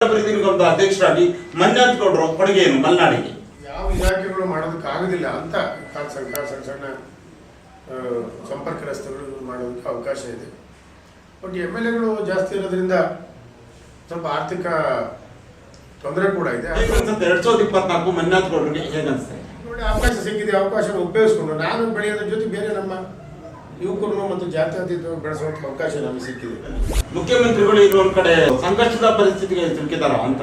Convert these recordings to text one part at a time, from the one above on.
ಅಭಿವೃದ್ಧಿ ನಿಗಮದ ಅಧ್ಯಕ್ಷರಾಗಿ ಮಂಜುನಾಥ್ ಗೌಡರು ಕೊಡುಗೆ ಏನು ಮಲೆನಾಡಿಗೆ? ಯಾವ ಇಲಾಖೆಗಳು ಮಾಡೋದಕ್ಕಾಗೋದಿಲ್ಲ ಅಂತ ಸಣ್ಣ ಸಂಪರ್ಕ ರಸ್ತೆಗಳು ಮಾಡೋದಕ್ಕೆ ಅವಕಾಶ ಇದೆ. ಬಟ್ MLAಗಳು ಜಾಸ್ತಿ ಇರೋದ್ರಿಂದ ಸ್ವಲ್ಪ ಆರ್ಥಿಕ ತೊಂದರೆ ಕೂಡ ಇದೆ. 2024 ಮಂಜುನಾಥ್ ಗೌಡರಿಗೆ ಹೇಗನ್ಸುತ್ತೆ? ನೋಡಿ, ಅವಕಾಶ ಸಿಕ್ಕಿದೆ, ಅವಕಾಶ ಉಪಯೋಗಿಸ್ಕೊಂಡು ನಾನು ಬೆಳೆಯೋದ್ರ ಜೊತೆ ಬೇರೆ ನಮ್ಮ ಯುವಕರನ್ನು ಮತ್ತು ಜಾತ್ಯತೀತ ಬೆಳೆಸುವಂತ ಅವಕಾಶ ನಮಗೆ ಸಿಕ್ಕಿದೆ. ಮುಖ್ಯಮಂತ್ರಿಗಳು ಇನ್ನೊಂದು ಕಡೆ ಸಂಕಷ್ಟದ ಪರಿಸ್ಥಿತಿಗೆ ಸಿಲುಕಿದಾರ ಅಂತ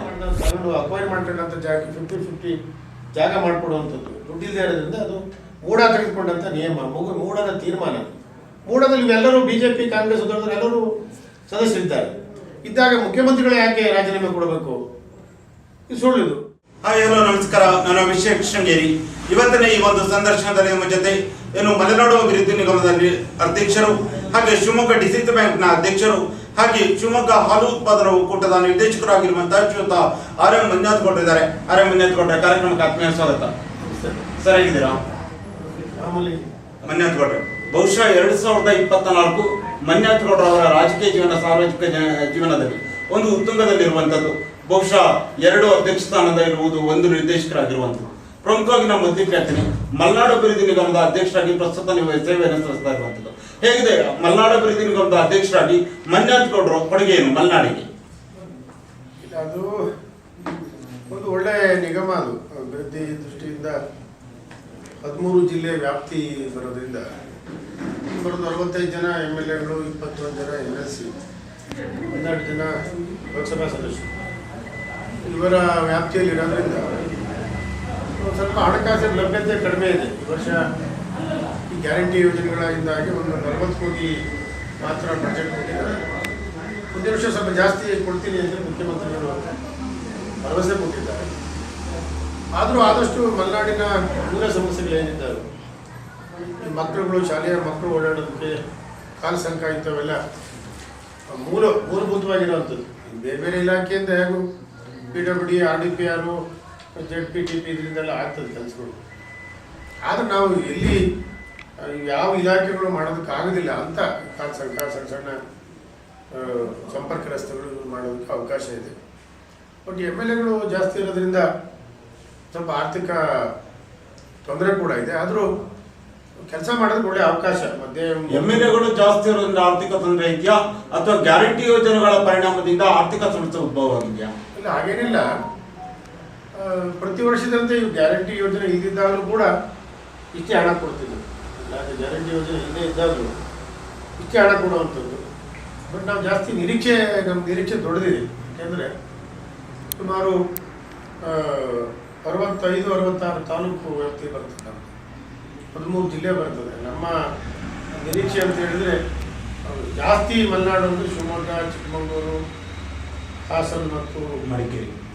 ಅಕ್ವೈರ್ ಮಾಡ್ಕೊಂಡಂತ ಜಾಗ 50-50 ಜಾಗ ಮಾಡಿಕೊಡುವಂಥದ್ದು ದುಡ್ಡಿಲ್ಲದೆ ಇರೋದ್ರಿಂದ ಅದು ಮೂಢ ತೆಗೆದುಕೊಂಡಂತ ನಿಯಮ, ಮೂಢನ ತೀರ್ಮಾನ. ಮೂಢದಲ್ಲಿ ಎಲ್ಲರೂ BJP ಕಾಂಗ್ರೆಸ್ ಎಲ್ಲರೂ ಸದಸ್ಯರಿದ್ದಾರೆ. ಇದ್ದಾಗ ಮುಖ್ಯಮಂತ್ರಿಗಳು ಯಾಕೆ ರಾಜೀನಾಮೆ ಕೊಡಬೇಕು? ಇದು ಸುಳ್ಳಿದು. ಹಾಯ್, ಹಲೋ, ನಮಸ್ಕಾರ. ನಾನು ಅಭಿಷೇಕ್ ಶೃಂಗೇರಿ. ಇವತ್ತಿನ ಈ ಒಂದು ಸಂದರ್ಶನದಲ್ಲಿ ನಮ್ಮ ಜೊತೆ ಮಲೆನಾಡು ಅಭಿವೃದ್ಧಿ ನಿಗಮದ ಅಧ್ಯಕ್ಷರು, ಹಾಗೆ ಶಿವಮೊಗ್ಗ ಡಿಸಿಸಿ ಬ್ಯಾಂಕ್ನ ಅಧ್ಯಕ್ಷರು, ಹಾಗೆ ಶಿವಮೊಗ್ಗ ಹಾಲು ಉತ್ಪಾದನಾ ಒಕ್ಕೂಟದ ನಿರ್ದೇಶಕರಾಗಿರುವಂತಹ ಶ್ರೀಯುತ RM ಮಂಜುನಾಥ್ ಗೌಡ್ರು ಇದ್ದಾರೆ. RM ಮಂಜುನಾಥ್ ಗೌಡ್ರ ಕಾರ್ಯಕ್ರಮಕ್ಕೆ ಆತ್ಮೀಯ ಸ್ವಾಗತ. ಸರ್, ಹೇಗಿದ್ದೀರಾ? ಮಂಜುನಾಥ್ ಗೌಡ್ರೆ, ಬಹುಶಃ 2024 ಮಂಜುನಾಥ್ ಗೌಡ್ರ ಅವರ ರಾಜಕೀಯ ಜೀವನ, ಸಾರ್ವಜನಿಕ ಜೀವನದಲ್ಲಿ ಒಂದು ಉತ್ತುಂಗದಲ್ಲಿರುವಂಥದ್ದು. ಬಹುಶಃ 2 ಅಧ್ಯಕ್ಷ ಸ್ಥಾನದ ಇರುವುದು, 1 ನಿರ್ದೇಶಕರಾಗಿರುವಂಥದ್ದು. ಪ್ರಮುಖವಾಗಿ ನಾವು ಮೊದಲಿಗೆ ಹೇಳ್ತೀನಿ, ಮಲೆನಾಡು ಅಭಿವೃದ್ಧಿ ನಿಗಮದ ಅಧ್ಯಕ್ಷರಾಗಿ ಪ್ರಸ್ತುತ ನೀವು ಸೇವೆಯನ್ನು ಸಲ್ಲಿಸ್ತಾ ಇರುವಂಥದ್ದು. ಹೇಗಿದೆ ಮಲೆನಾಡು ಅಭಿವೃದ್ಧಿ ನಿಗಮದ ಅಧ್ಯಕ್ಷರಾಗಿ ಮಂಜುನಾಥ್ ಗೌಡರು ಕೊಡುಗೆ ಏನು ಮಲೆನಾಡಿಗೆ? ಅದು ಒಂದು ಒಳ್ಳೆ ನಿಗಮ. ಅದು ಅಭಿವೃದ್ಧಿ ದೃಷ್ಟಿಯಿಂದ 13 ಜಿಲ್ಲೆ ವ್ಯಾಪ್ತಿ ಬರೋದ್ರಿಂದ 45 ಜನ MLAಗಳು, 21 ಜನ NLC, 12 ಜನ ಲೋಕಸಭಾ ಸದಸ್ಯರು ಇವರ ವ್ಯಾಪ್ತಿಯಲ್ಲಿ ಇರೋದ್ರಿಂದ ಸ್ವಲ್ಪ ಹಣಕಾಸಿನ ಲಭ್ಯತೆ ಕಡಿಮೆ ಇದೆ. ಈ ವರ್ಷ ಈ ಗ್ಯಾರಂಟಿ ಯೋಜನೆಗಳಿಂದಾಗಿ ಒಂದು 40 ಕೋಟಿ ಮಾತ್ರ ಬಜೆಟ್ ಕೊಟ್ಟಿದ್ದಾರೆ. ಮುಂದಿನ ವರ್ಷ ಸ್ವಲ್ಪ ಜಾಸ್ತಿ ಕೊಡ್ತೀನಿ ಅಂತ ಮುಖ್ಯಮಂತ್ರಿಗಳು ಭರವಸೆ ಕೊಟ್ಟಿದ್ದಾರೆ. ಆದರೂ ಆದಷ್ಟು ಮಲೆನಾಡಿನ ಮೂಲ ಸಮಸ್ಯೆಗಳೇನಿದ್ದಾವೆ, ಈ ಮಕ್ಕಳುಗಳು, ಶಾಲೆಯ ಮಕ್ಕಳು ಓಡಾಡೋದಕ್ಕೆ ಕಾಲು ಸಂಕ ಇಂಥವೆಲ್ಲ ಮೂಲಭೂತವಾಗಿರುವಂಥದ್ದು. ಬೇರೆ ಬೇರೆ ಇಲಾಖೆಯಿಂದ ಹೇಗೂ PWD, RDPR, ZPTP ಇದರಿಂದೆಲ್ಲ ಆಗ್ತದೆ ಕೆಲಸಗಳು. ಆದರೆ ನಾವು ಎಲ್ಲಿ ಯಾವ ಇಲಾಖೆಗಳು ಮಾಡೋದಕ್ಕಾಗೋದಿಲ್ಲ ಅಂತ ಸಣ್ಣ ಸಂಪರ್ಕ ರಸ್ತೆಗಳು ಮಾಡೋದಕ್ಕೆ ಅವಕಾಶ ಇದೆ. ಬಟ್ MLAಗಳು ಜಾಸ್ತಿ ಇರೋದ್ರಿಂದ ಸ್ವಲ್ಪ ಆರ್ಥಿಕ ತೊಂದರೆ ಕೂಡ ಇದೆ. ಆದರೂ ಕೆಲಸ ಮಾಡೋದಕ್ಕೆ ಒಳ್ಳೆ ಅವಕಾಶ. ಮತ್ತೆ MLAಗಳು ಜಾಸ್ತಿ ಇರೋದ್ರಿಂದ ಆರ್ಥಿಕ ತೊಂದರೆ ಇದೆಯಾ, ಅಥವಾ ಗ್ಯಾರಂಟಿ ಯೋಜನೆಗಳ ಪರಿಣಾಮದಿಂದ ಆರ್ಥಿಕ ಸಮಸ್ಯೆ ಉದ್ಭವ ಆಗಿದೆಯಾ? ಇಲ್ಲ, ಹಾಗೇನಿಲ್ಲ. ಪ್ರತಿ ವರ್ಷದಂತೆ ಈ ಗ್ಯಾರಂಟಿ ಯೋಜನೆ ಇದ್ದಿದ್ದಾಗಲೂ ಕೂಡ ಇಷ್ಟೇ ಹಣ ಕೊಡ್ತಿದ್ದರು. ಗ್ಯಾರಂಟಿ ಯೋಜನೆ ಇಲ್ಲೇ ಇದ್ದಾಗಲೂ ಇಷ್ಟೇ ಹಣ ಕೊಡುವಂಥದ್ದು. ಬಟ್ ನಾವು ಜಾಸ್ತಿ ನಮ್ಮ ನಿರೀಕ್ಷೆ ದೊಡ್ಡದಿದೆ. ಯಾಕೆಂದರೆ ಸುಮಾರು 65-66 ತಾಲೂಕು ವ್ಯಾಪ್ತಿ ಬರ್ತದೆ, 13 ಜಿಲ್ಲೆ ಬರ್ತದೆ. ನಮ್ಮ ನಿರೀಕ್ಷೆ ಅಂತ ಹೇಳಿದರೆ ಜಾಸ್ತಿ ಮಲೆನಾಡು ಅಂದರೆ ಶಿವಮೊಗ್ಗ, ಚಿಕ್ಕಮಗಳೂರು, ಹಾಸನ ಮತ್ತು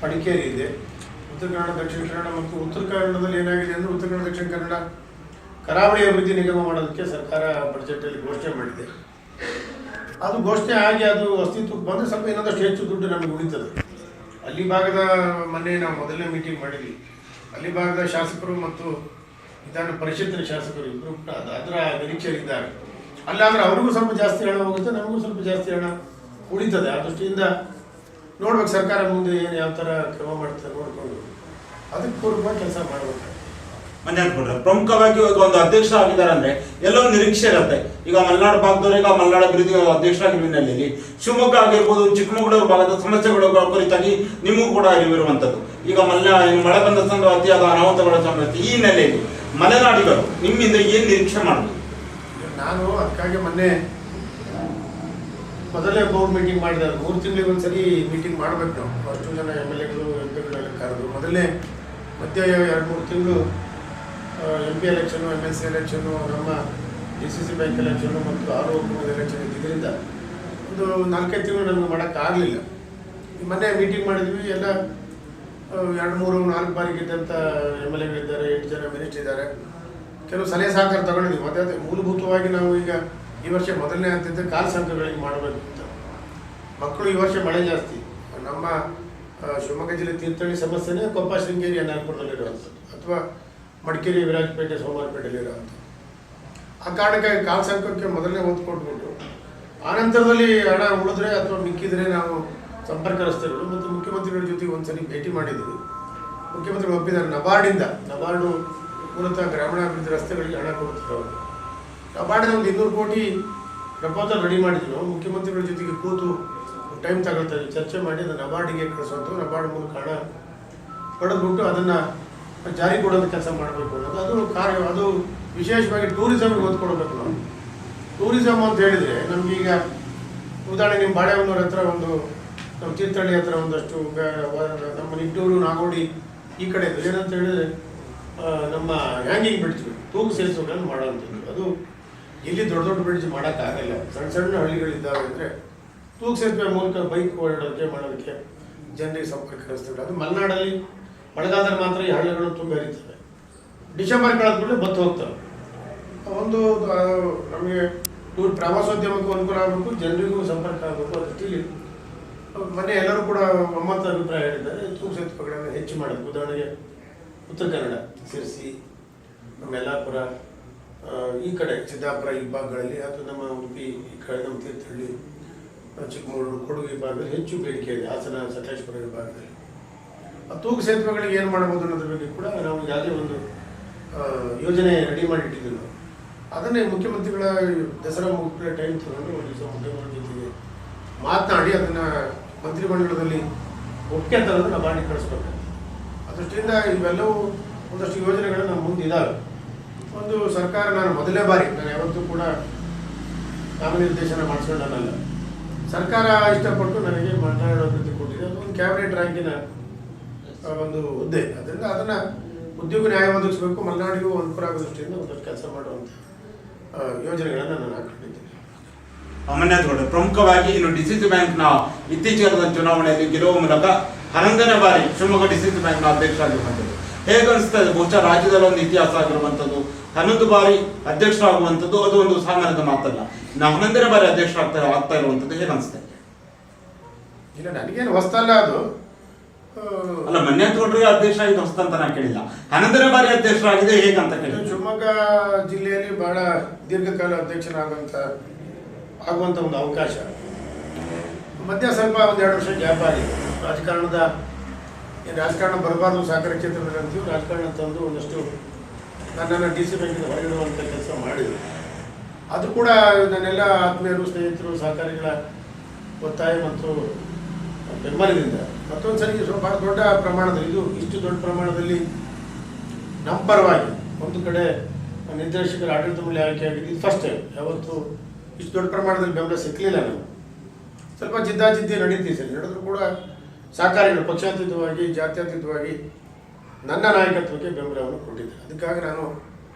ಮಡಿಕೇರಿ ಇದೆ. ಉತ್ತರ ಕನ್ನಡ, ದಕ್ಷಿಣ ಕನ್ನಡ ಮತ್ತು ಉತ್ತರ ಕನ್ನಡದಲ್ಲಿ ಏನಾಗಿದೆ ಅಂದರೆ ಉತ್ತರ ಕನ್ನಡ, ದಕ್ಷಿಣ ಕನ್ನಡ ಕರಾವಳಿ ಅಭಿವೃದ್ಧಿ ನಿಗಮ ಮಾಡೋದಕ್ಕೆ ಸರ್ಕಾರ ಬಜೆಟಲ್ಲಿ ಘೋಷಣೆ ಮಾಡಿದೆ. ಅದು ಘೋಷಣೆ ಆಗಿ ಅದು ಅಸ್ತಿತ್ವಕ್ಕೆ ಬಂದರೆ ಸ್ವಲ್ಪ ಇನ್ನೊಂದಷ್ಟು ಹೆಚ್ಚು ದುಡ್ಡು ನಮಗೆ ಉಳಿತದೆ. ಅಲ್ಲಿ ಭಾಗದ ಮೊನ್ನೆ ನಾವು ಮೊದಲನೇ ಮೀಟಿಂಗ್ ಮಾಡಿದ್ವಿ. ಅಲ್ಲಿ ಭಾಗದ ಶಾಸಕರು ಮತ್ತು ವಿಧಾನ ಪರಿಷತ್ತಿನ ಶಾಸಕರು ಇಬ್ಬರು ಅದರ ನಿರೀಕ್ಷೆಯಲ್ಲಿದ್ದಾರೆ. ಅಲ್ಲಾದರೆ ಅವ್ರಿಗೂ ಸ್ವಲ್ಪ ಜಾಸ್ತಿ ಹಣ ಹೋಗುತ್ತೆ, ನಮಗೂ ಸ್ವಲ್ಪ ಜಾಸ್ತಿ ಹಣ ಉಳಿತದೆ. ಆ ದೃಷ್ಟಿಯಿಂದ ನೋಡ್ಬೇಕು ಸರ್ಕಾರ ಮುಂದೆ ಏನು ಯಾವ ಥರ ಕ್ರಮ ಮಾಡ್ತಾರೆ ನೋಡಿಕೊಂಡು ಅದಕ್ಕೆ ಪೂರ್ವವಾಗಿ ಕೆಲಸ ಮಾಡಬೇಕು. ಮಂಜುನಾಥ್ ಗೌಡ್ರೆ, ಪ್ರಮುಖವಾಗಿ ಒಂದು ಅಧ್ಯಕ್ಷ ಆಗಿದ್ದಾರೆ ಅಂದ್ರೆ ಎಲ್ಲೋ ನಿರೀಕ್ಷೆ ಇರುತ್ತೆ. ಈಗ ಮಲೆನಾಡು ಭಾಗದವರಿಗೆ ಮಲೆನಾಡು ಅಭಿವೃದ್ಧಿ ಅಧ್ಯಕ್ಷರಾಗಿರುವ ಹಿನ್ನೆಲೆಯಲ್ಲಿ ಶಿವಮೊಗ್ಗ ಆಗಿರ್ಬೋದು, ಚಿಕ್ಕಮಗಳೂರು ಭಾಗದ ಸಮಸ್ಯೆಗಳ ಕುರಿತಾಗಿ ನಿಮಗೂ ಕೂಡ ಅರಿವಿರುವಂಥದ್ದು. ಈಗ ಮಳೆ ಬಂದ ಸಂದರ್ಭ ಅತಿಯಾದ ಅನಾಹುತಗಳ ಸಮಸ್ಯೆ, ಈ ಹಿನ್ನೆಲೆಯಲ್ಲಿ ಮಲೆನಾಡಿಗರು ನಿಮ್ಮಿಂದ ಏನು ನಿರೀಕ್ಷೆ ಮಾಡಬೇಕು? ನಾನು ಅದಕ್ಕಾಗಿ ಮೊದಲೇ ಬೋರ್ಡ್ ಮೀಟಿಂಗ್ ಮಾಡಿದೆ. 3 ತಿಂಗಳಿಗೆ ಒಂದ್ಸರಿ ಮೀಟಿಂಗ್ ಮಾಡಬೇಕು ನಾವು. ಅಷ್ಟು ಜನ MLAಗಳು, MPಗಳೆಲ್ಲ ಕರೆದು ಮೊದಲೇ ಮಧ್ಯೆ 2-3 ತಿಂಗಳು MP ಎಲೆಕ್ಷನ್ನು, MLC ಎಲೆಕ್ಷನ್ನು, ನಮ್ಮ DCC ಬ್ಯಾಂಕ್ ಎಲೆಕ್ಷನ್ನು ಮತ್ತು RO ಎಲೆಕ್ಷನ್ ಇದ್ದಿದ್ದರಿಂದ ಒಂದು 4-5 ತಿಂಗಳು ನಮಗೆ ಮಾಡೋಕ್ಕಾಗಲಿಲ್ಲ. ಮೊನ್ನೆ ಮೀಟಿಂಗ್ ಮಾಡಿದ್ವಿ. ಎಲ್ಲ 2-3-4 ಬಾರಿ ಗೆದ್ದಂಥ MLAಗಳಿದ್ದಾರೆ, 8 ಜನ ಮಿನಿಸ್ಟರ್ ಇದ್ದಾರೆ. ಕೆಲವು ಸಲಹೆ ಸಹಕಾರ ತಗೊಂಡಿದ್ವಿ. ಮತ್ತೆ ಮೂಲಭೂತವಾಗಿ ನಾವು ಈಗ ಈ ವರ್ಷ ಮೊದಲನೇ ಅಂತಿದ್ದ ಕಾಲು ಸಂಖ್ಯೆಗಳಿಗೆ ಮಾಡಬೇಕು ಅಂತ. ಮಕ್ಕಳು ಈ ವರ್ಷ ಮಳೆ ಜಾಸ್ತಿ. ನಮ್ಮ ಶಿವಮೊಗ್ಗ ಜಿಲ್ಲೆ ತೀರ್ಥಹಳ್ಳಿ ಸಮಸ್ಯೆನೇ ಕೊಪ್ಪ, ಶೃಂಗೇರಿ, ಅನ್ನಾರ್ಪುರದಲ್ಲಿರುವಂಥದ್ದು, ಅಥವಾ ಮಡಿಕೇರಿ, ವಿರಾಜಪೇಟೆ, ಸೋಮವಾರಪೇಟೆಯಲ್ಲಿರುವಂಥದ್ದು. ಆ ಕಾರಣಕ್ಕಾಗಿ ಕಾಲು ಸಂಖ್ಯಕ್ಕೆ ಮೊದಲನೇ ಒತ್ತು ಕೊಟ್ಬಿಟ್ಟು ಆನಂತರದಲ್ಲಿ ಹಣ ಉಳಿದ್ರೆ ಅಥವಾ ಮಿಕ್ಕಿದ್ರೆ ನಾವು ಸಂಪರ್ಕ ರಸ್ತೆಗಳು ಮತ್ತು ಮುಖ್ಯಮಂತ್ರಿಗಳ ಜೊತೆಗೆ ಒಂದ್ಸರಿ ಭೇಟಿ ಮಾಡಿದ್ದೀವಿ. ಮುಖ್ಯಮಂತ್ರಿಗಳು ಒಪ್ಪಿದ್ದಾರೆ. ನಬಾರ್ಡು ಮೂಲತಃ ಗ್ರಾಮೀಣಾಭಿವೃದ್ಧಿ ರಸ್ತೆಗಳಿಗೆ ಹಣ ಕೊಡ್ತಾರೆ. ಅವರು ನಬಾರ್ಡಿನ ಒಂದು 200 ಕೋಟಿ ಪ್ರಪೋಸಲ್ ರೆಡಿ ಮಾಡಿದ್ರು. ಮುಖ್ಯಮಂತ್ರಿಗಳ ಜೊತೆಗೆ ಕೂತು ಟೈಮ್ ತಗೊಳ್ತಾರೆ, ಚರ್ಚೆ ಮಾಡಿ ಅದನ್ನು ನಬಾರ್ಡಿಗೆ ಕಳಿಸೋದು, ನಬಾರ್ಡ್ ಮೂಲಕ ಹಣ ಪಡೆದ್ಬಿಟ್ಟು ಅದನ್ನು ಜಾರಿ ಕೊಡೋದು ಕೆಲಸ ಮಾಡಬೇಕು ಅನ್ನೋದು ಅದು ವಿಶೇಷವಾಗಿ ಟೂರಿಸಮ್ಗೆ ಒತ್ತು ಕೊಡಬೇಕು. ನಾವು ಟೂರಿಸಮ್ ಅಂತ ಹೇಳಿದರೆ ನಮಗೀಗ ಉದಾಹರಣೆ ನಿಮ್ಮ ಬಾಳೆಹೊನ್ನೂರ ಹತ್ರ ಒಂದು, ನಮ್ಮ ತೀರ್ಥಹಳ್ಳಿ ಹತ್ರ ಒಂದಷ್ಟು, ನಮ್ಮ ನಿಟ್ಟೂರು ನಾಗೋಡಿ ಈ ಕಡೆ ಏನಂತ ಹೇಳಿದ್ರೆ ನಮ್ಮ ಹ್ಯಾಂಗಿಂಗ್ ಬ್ರಿಡ್ಜ್ಗಳು, ತೂಗು ಸೇರಿಸುಗಳನ್ನು ಮಾಡೋವಂಥದ್ದು. ಅದು ಇಲ್ಲಿ ದೊಡ್ಡ ದೊಡ್ಡ ಬ್ರಿಡ್ಜ್ ಮಾಡೋಕ್ಕಾಗಲ್ಲ. ಸಣ್ಣ ಸಣ್ಣ ಹಳ್ಳಿಗಳಿದ್ದಾವೆ ಅಂದರೆ ತೂಗು ಸೇತುವೆ ಮೂಲಕ ಬೈಕ್ ಓಡಾಡೋಕ್ಕೆ ಮಾಡೋದಕ್ಕೆ ಜನರಿಗೆ ಸಂಪರ್ಕ ರಸ್ತೆಗಳು. ಅದು ಮಲೆನಾಡಲ್ಲಿ ಮಳೆಗಾಲದಲ್ಲಿ ಮಾತ್ರ ಈ ಹಳ್ಳಿಗಳು ತುಂಬ ಹರಿತವೆ. ಡಿಸೆಂಬರ್ ಕಳೆದ್ಬಿಟ್ಟು ಬತ್ತು ಹೋಗ್ತವೆ. ಒಂದು ನಮಗೆ ಪ್ರವಾಸೋದ್ಯಮಕ್ಕೂ ಅನುಕೂಲ ಆಗಬೇಕು, ಜನರಿಗೂ ಸಂಪರ್ಕ ಆಗಬೇಕು. ಅದರಲ್ಲಿ ಮೊನ್ನೆ ಎಲ್ಲರೂ ಕೂಡ ಒಮ್ಮತ ಅಭಿಪ್ರಾಯ ಹೇಳಿದ್ದಾರೆ. ತೂಗು ಸೇತುವೆಗಳನ್ನು ಹೆಚ್ಚು ಮಾಡೋದು. ಉದಾಹರಣೆಗೆ ಉತ್ತರ ಕನ್ನಡ, ಸಿರ್ಸಿ, ನಮ್ಮ ಯಲ್ಲಾಪುರ, ಈ ಕಡೆ ಸಿದ್ದಾಪುರ ಈ ಭಾಗಗಳಲ್ಲಿ, ಅಥವಾ ನಮ್ಮ ಉಡುಪಿ ಈ ಕಡೆ ನಮ್ಮ ತೀರ್ಥಹಳ್ಳಿ, ಚಿಕ್ಕಮಗಳೂರು, ಕೊಡಗು ಈ ಭಾಗದಲ್ಲಿ ಹೆಚ್ಚು ಬೇಡಿಕೆ ಇದೆ. ಹಾಸನ, ಸಕಲೇಶ್ಪುರ ಈ ಭಾಗದಲ್ಲಿ ಆ ತೂಗು ಸೇತುವೆಗಳಿಗೆ ಏನು ಮಾಡ್ಬೋದು ಅನ್ನೋದ್ರ ಬಗ್ಗೆ ಕೂಡ ನಾವು ಈಗಾಗಲೇ ಒಂದು ಯೋಜನೆ ರೆಡಿ ಮಾಡಿಟ್ಟಿದ್ದೀವಿ. ನಾವು ಅದನ್ನೇ ಮುಖ್ಯಮಂತ್ರಿಗಳ ದಸರಾ ಮುಗಿದ ಟೈಮ್ ತಗೊಂಡು ಒಂದು ದಿವಸ ಮುಖ್ಯಮಂತ್ರಿ ಜೊತೆಗೆ ಮಾತನಾಡಿ ಅದನ್ನು ಮಂತ್ರಿಮಂಡಲದಲ್ಲಿ ಒಪ್ಪಿಗೆ ತರೋದು ನಾವು ಮಾಡಿ ಕಳಿಸ್ಬೇಕು. ಅದೃಷ್ಟಿಯಿಂದ ಇವೆಲ್ಲವೂ ಒಂದಷ್ಟು ಯೋಜನೆಗಳು ನಮ್ಮ ಮುಂದೆ ಇದ್ದಾವೆ. ಒಂದು ಸರ್ಕಾರ, ನಾನು ಮೊದಲೇ ಬಾರಿ, ನಾನು ಯಾವತ್ತೂ ಕೂಡ ನಾಮನಿರ್ದೇಶನ ಮಾಡಿಸ್ಕೊಂಡನಲ್ಲ. ಸರ್ಕಾರ ಇಷ್ಟಪಟ್ಟು ನನಗೆ ಮಲೆನಾಡು ಅಭಿವೃದ್ಧಿ ಕೊಟ್ಟಿದೆ. ಅದು ಒಂದು ಕ್ಯಾಬಿನೆಟ್ ರ್ಯಾಂಕಿನ ಒಂದು ಹುದ್ದೆ. ಅದರಿಂದ ಅದನ್ನು ಉದ್ಯೋಗ ನ್ಯಾಯ ಒದಗಿಸಬೇಕು, ಮಲೆನಾಡಿಗೂ ಅನುಕೂಲ ಆಗೋ ದೃಷ್ಟಿಯಿಂದ ಒಂದಷ್ಟು ಕೆಲಸ ಮಾಡುವಂಥ ಯೋಜನೆಗಳನ್ನು ನಾನು ಹಾಕೊಂಡಿದ್ದೇನೆ. ಅಮರನಾಥ್, ಪ್ರಮುಖವಾಗಿ ಇನ್ನು ಡಿಸಿಸಿ ಬ್ಯಾಂಕ್ನ ಇತ್ತೀಚಿನ ಚುನಾವಣೆಯಲ್ಲಿ ಗೆಲ್ಲುವ ಮೂಲಕ 11ನೇ ಬಾರಿ ಶಿವಮೊಗ್ಗ ಡಿಸಿಸಿ ಬ್ಯಾಂಕ್ನ ಅಧ್ಯಕ್ಷರಾಗಿರುವಂಥದ್ದು ಹೇಗೆ ಅನಿಸ್ತಾ ಇದೆ? ಬಹುಶಃ ರಾಜ್ಯದಲ್ಲಿ ಒಂದು ಇತಿಹಾಸ ಆಗಿರುವಂಥದ್ದು, 11 ಬಾರಿ ಅಧ್ಯಕ್ಷರಾಗುವಂಥದ್ದು ಅದು ಒಂದು ಸಾಮಾನ್ಯದ ಮಾತಲ್ಲ. 11ನೇ ಬಾರಿ ಆಗ್ತಾ ಇರುವಂಥದ್ದು ಹೇಗೆ ಅನಿಸ್ತಾ ಇದೆ? ಇಲ್ಲ, ನನಗೇನು ಹೊಸ್ತಲ್ಲ ಅದು. ಅಲ್ಲ, ಮನ್ಯಗೌಡರಿಗೆ ಅಧ್ಯಕ್ಷ ಆಗಿದ್ದು ಹೊಸ್ತ ಅಂತ ನಾನು ಕೇಳಿಲ್ಲ. 11ನೇ ಬಾರಿ ಅಧ್ಯಕ್ಷರಾಗಿದೆ ಹೇಗಂತ ಕೇಳಿಲ್ಲ. ಶಿವಮೊಗ್ಗ ಜಿಲ್ಲೆಯಲ್ಲಿ ಬಹಳ ದೀರ್ಘಕಾಲ ಆಗುವಂಥ ಒಂದು ಅವಕಾಶ. ಮಧ್ಯ ಸ್ವಲ್ಪ ಒಂದು 2 ವರ್ಷ ಗ್ಯಾಪ್ ಆಗಿದೆ. ರಾಜಕಾರಣ ಬರಬಾರ್ದು ಸಹಕಾರ ಕ್ಷೇತ್ರದಲ್ಲಿ ಅಂತೀವಿ. ರಾಜಕಾರಣ ತಂದು ಒಂದಷ್ಟು ನನ್ನನ್ನು ಡಿ.ಸಿ ಬ್ಯಾಂಕಿಂದ ಹೊರಗಿಡುವಂಥ ಕೆಲಸ ಮಾಡಿದರು. ಅದು ಕೂಡ ನನ್ನೆಲ್ಲ ಆತ್ಮೀಯರು, ಸ್ನೇಹಿತರು, ಸಹಕಾರಿಗಳ ಒತ್ತಾಯ ಮತ್ತು ಬೆಂಬಲದಿಂದ ಮತ್ತೊಂದು ಸರಿ ಭಾಳ ದೊಡ್ಡ ಪ್ರಮಾಣದಲ್ಲಿ, ಇಷ್ಟು ದೊಡ್ಡ ಪ್ರಮಾಣದಲ್ಲಿ ನಮ್ಮ ಪರವಾಗಿ ಒಂದು ಕಡೆ ನಿರ್ದೇಶಕರ ಆಡಳಿತ ಮಂಡಳಿ ಆಯ್ಕೆ ಆಗಿದ್ದು ಫಸ್ಟ್ ಟೈಮ್. ಯಾವತ್ತು ಇಷ್ಟು ದೊಡ್ಡ ಪ್ರಮಾಣದಲ್ಲಿ ಬೆಂಬಲ ಸಿಕ್ಕಲಿಲ್ಲ. ನಾವು ಸ್ವಲ್ಪ ಜಿದ್ದಾಜಿದ್ದಿ ನಡೀತೀವಿ. ಸರಿ ನಡೆದರೂ ಕೂಡ ಸಹಕಾರಿಗಳು ಪಕ್ಷಾತೀತವಾಗಿ, ಜಾತ್ಯತೀತವಾಗಿ ನನ್ನ ನಾಯಕತ್ವಕ್ಕೆ ಬೆಂಬಲವನ್ನು ಕೊಟ್ಟಿದ್ದಾರೆ. ಅದಕ್ಕಾಗಿ ನಾನು